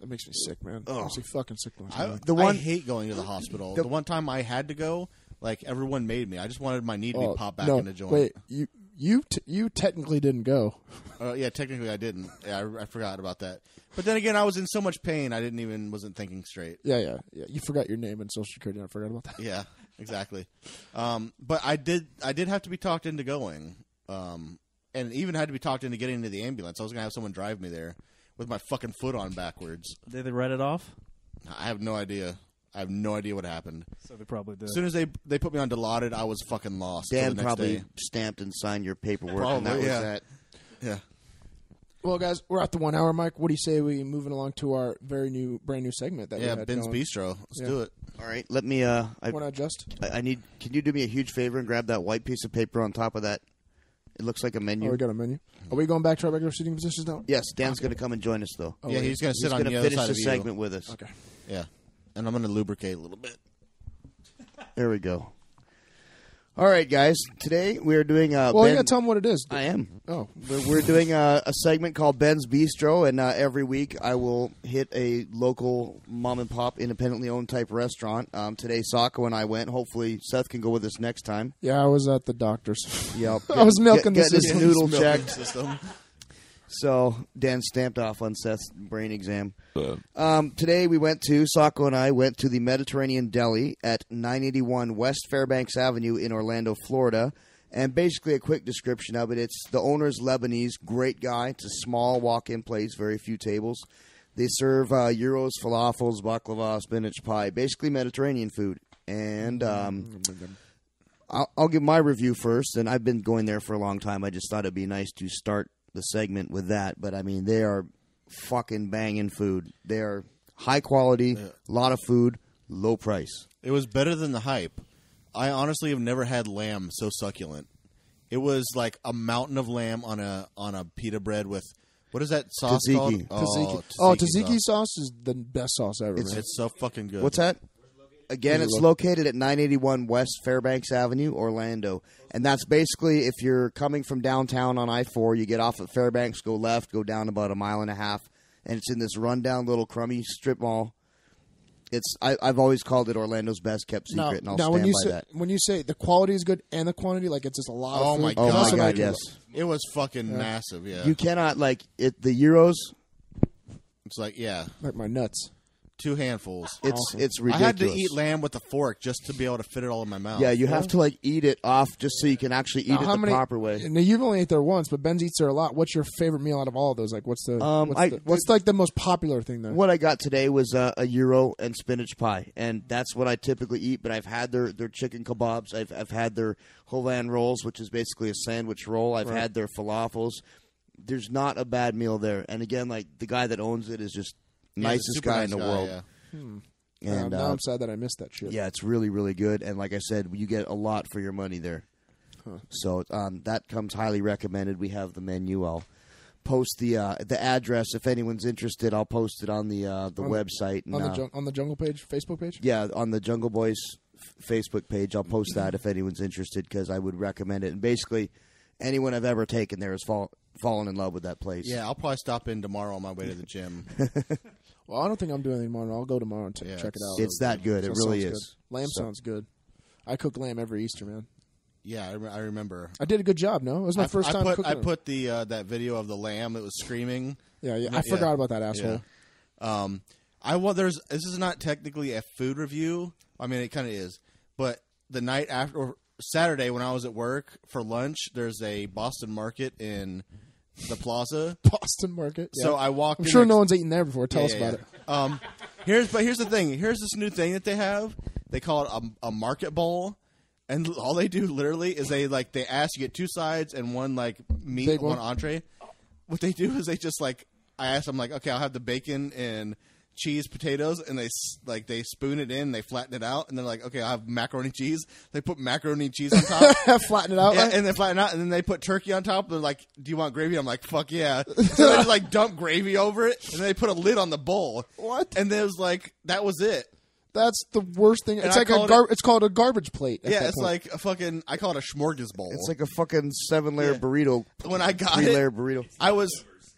that makes me sick, man. Makes me fucking sick. I hate going to the hospital. The one time I had to go, like everyone made me. I just wanted my knee to be popped back into joint. Wait, You technically didn't go. Yeah, technically I didn't. Yeah, I forgot about that. But then again, I was in so much pain, I wasn't thinking straight. Yeah. You forgot your name and social security. I forgot about that. Yeah, exactly. But I did have to be talked into going, and even had to be talked into getting into the ambulance. I was gonna have someone drive me there with my fucking foot on backwards. Did they write it off? I have no idea. I have no idea what happened. So they probably did. As soon as they put me on Dilaudid, I was fucking lost. Dan till the next probably day. stamped and signed your paperwork, Probably, and that was yeah. that. Yeah. Well, guys, we're at the 1 hour, Mike. What do you say we moving along to our brand new segment that we had Ben's going? Bistro. Let's do it. All right, let me. Want to adjust? I need. Can you do me a huge favor and grab that white piece of paper on top of that? It looks like a menu. Oh, we got a menu. Are we going back to our regular seating positions now? Yes, Dan's going to come and join us though. Oh, Yeah, wait. he's going to sit He's on going the to other finish side the of you. segment with us. Okay. Yeah, and I'm going to lubricate a little bit. There we go. All right, guys. Today we are doing. Well, Ben, you got to tell them what it is. I am. Oh, We're doing a segment called Ben's Bistro, and every week I will hit a local mom and pop, independently owned type restaurant. Today, Sako and I went. Hopefully, Seth can go with us next time. yeah, I was at the doctor's. Yep. I was milking the get this system. noodle Milking checked. system. So Dan stamped off on Seth's brain exam. Today we went to Sako and I went to the Mediterranean Deli at 981 West Fairbanks Avenue in Orlando, Florida. And basically a quick description of it: it's the owner's Lebanese, great guy. It's a small walk-in place, very few tables. They serve gyros, falafels, baklava, spinach pie, basically Mediterranean food. And I'll give my review first. And I've been going there for a long time. I just thought it'd be nice to start the segment with that. But I mean, they are fucking banging food. They are high quality, a lot of food, low price. It was better than the hype. I honestly have never had lamb so succulent. It was like a mountain of lamb on a pita bread with, what is that sauce Tzatziki. called? Tzatziki sauce is the best sauce ever, man. It's so fucking good. What's that? Again, it's located at 981 West Fairbanks Avenue, Orlando. And that's basically if you're coming from downtown on I-4, you get off at Fairbanks, go left, go down about a mile and a half, and it's in this rundown little crummy strip mall. I've always called it Orlando's best kept secret, and I'll stand by that. When you say the quality is good and the quantity, like it's just a lot of food. my Oh, God. my God, yes. It was fucking massive, yeah. You cannot, like, the Euros, It's like, yeah, Like my nuts. 2 handfuls. it's I ridiculous. had to eat lamb with a fork just to be able to fit it all in my mouth. Yeah, you have to, like, eat it off just so you can actually eat Now, it how the many- proper way. Now, you've only ate there once, but Ben's eats there a lot. What's your favorite meal out of all of those? Like, what's like the most popular thing there? What I got today was a gyro and spinach pie, and that's what I typically eat. But I've had their chicken kebabs. I've had their Hovan rolls, which is basically a sandwich roll. I've had their falafels. There's not a bad meal there. And again, like the guy that owns it is just Yeah, he's a nicest super guy nice in the guy, world. yeah. And now I'm sad that I missed that shit. yeah, it's really really good. And like I said, you get a lot for your money there. So that comes highly recommended. We have the menu. I'll post the address if anyone's interested. I'll post it on the website and, on the Jungle page, Facebook page. yeah, on the Jungle Boys Facebook page. I'll post that if anyone's interested because I would recommend it. And basically, anyone I've ever taken there has fallen in love with that place. Yeah, I'll probably stop in tomorrow on my way to the gym. Well, I don't think I'm doing anything tomorrow. I'll go tomorrow and check it out. It's that good. It really sounds is. good. Lamb So- sounds good. I cook lamb every Easter, man. Yeah, I remember. I did a good job. No, it was my first time cooking. I it. put the that video of the lamb that was screaming. Yeah. I forgot about that asshole. Yeah. This is not technically a food review. I mean, it kind of is. But the night after, or Saturday when I was at work for lunch, there's a Boston Market in the Plaza. Boston Market. So yeah. I walked. I'm in sure next- no one's eaten there before. Tell us about it. Here's the thing. Here's this new thing that they have. They call it a market bowl, and all they do literally is they ask you get 2 sides and one like meat, Big one one. entree. What they do is they just I ask them like, okay, I'll have the bacon and cheese potatoes, and they spoon it in, they flatten it out, and they're like, okay, I'll have macaroni cheese. They put macaroni and cheese on top. Flatten it out. Yeah, right? and they flatten out, and then they put turkey on top. They're like, "Do you want gravy?" I'm like, "Fuck yeah!" So they just dump gravy over it, and they put a lid on the bowl. What? And then it was that was it. That's the worst thing. It's I like called it's called a garbage plate. at Yeah, that it's point. like a fucking. I call it a smorgasbord. It's like a fucking 7-layer Yeah. burrito. When I got 3-layer burrito.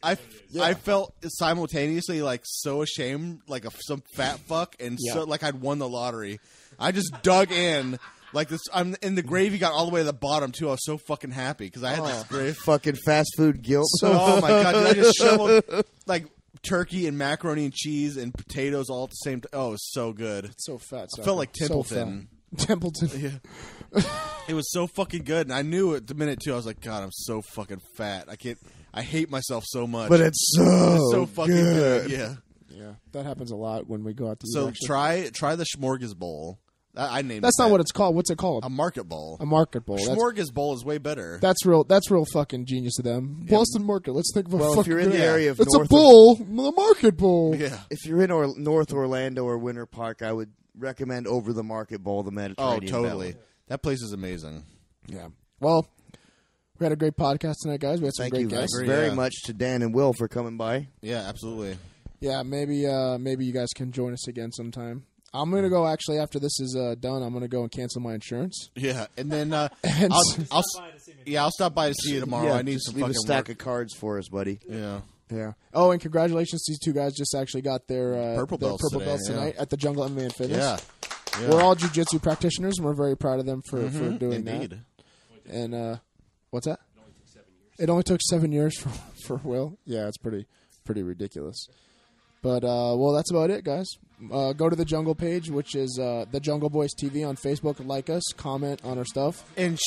I felt simultaneously so ashamed, like some fat fuck, and so like I'd won the lottery. I just dug in. Like this, I'm in the gravy. Got all the way to the bottom too. I was so fucking happy because I had this gravy. Fucking fast food guilt. Oh my god! Dude, I just shoveled like turkey and macaroni and cheese and potatoes all at the same time. Oh, it was so good. It's so fat. I felt like Templeton. Templeton. Yeah. It was so fucking good, and I knew it the minute too. I was like, God, I'm so fucking fat. I can't. I hate myself so much. But it's so fucking good. Yeah. Yeah, that happens a lot when we go out to eat. So actually. try the smorgasbord. I named That's it not that. what it's called. What's it called? A market bowl. A market bowl. Smorgasbord is way better. That's real fucking genius of them. Boston Market. Let's think of a Well, fucking if you're in the good- area of it's north a bowl, the market bowl. Yeah. If you're in North Orlando or Winter Park, I would recommend over the Market Bowl, the Oh, Mediterranean. totally. Belly. That place is amazing. Yeah. Well, we had a great podcast tonight, guys. We had some Thank great you guests. very much to Dan and Will for coming by. Yeah, absolutely. Yeah, maybe you guys can join us again sometime. I'm gonna go actually after this is done. I'm gonna go and cancel my insurance. Yeah, and then And I'll stop by to see you tomorrow. Yeah, I need just some leave fucking a stack work. of cards for us, buddy. Yeah. yeah. Oh, and congratulations! These two guys just actually got their Purple belts today, tonight at the Jungle MMA and Fitness. Yeah. We're all jiu-jitsu practitioners, and we're very proud of them for doing Indeed. that. And what's that? It only took 7 years for Will. Yeah, it's pretty ridiculous. But well, that's about it, guys. Go to the Jungle page, which is the Jungle Boys TV on Facebook. Like us, comment on our stuff. And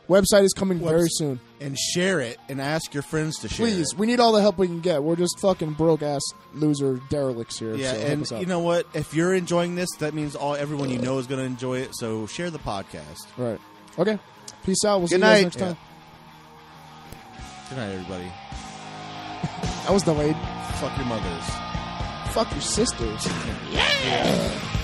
Website is coming very soon. And share it and ask your friends to share. Please, it. we need all the help we can get. We're just fucking broke ass loser derelicts here. Yeah, so help and us out. you know what? If you're enjoying this, that means everyone you know is going to enjoy it. So share the podcast. Right. Okay. Peace out. We'll see Good you guys night. next time. Good night, everybody. That was delayed. Fuck your mothers. Fuck your sisters. Yeah.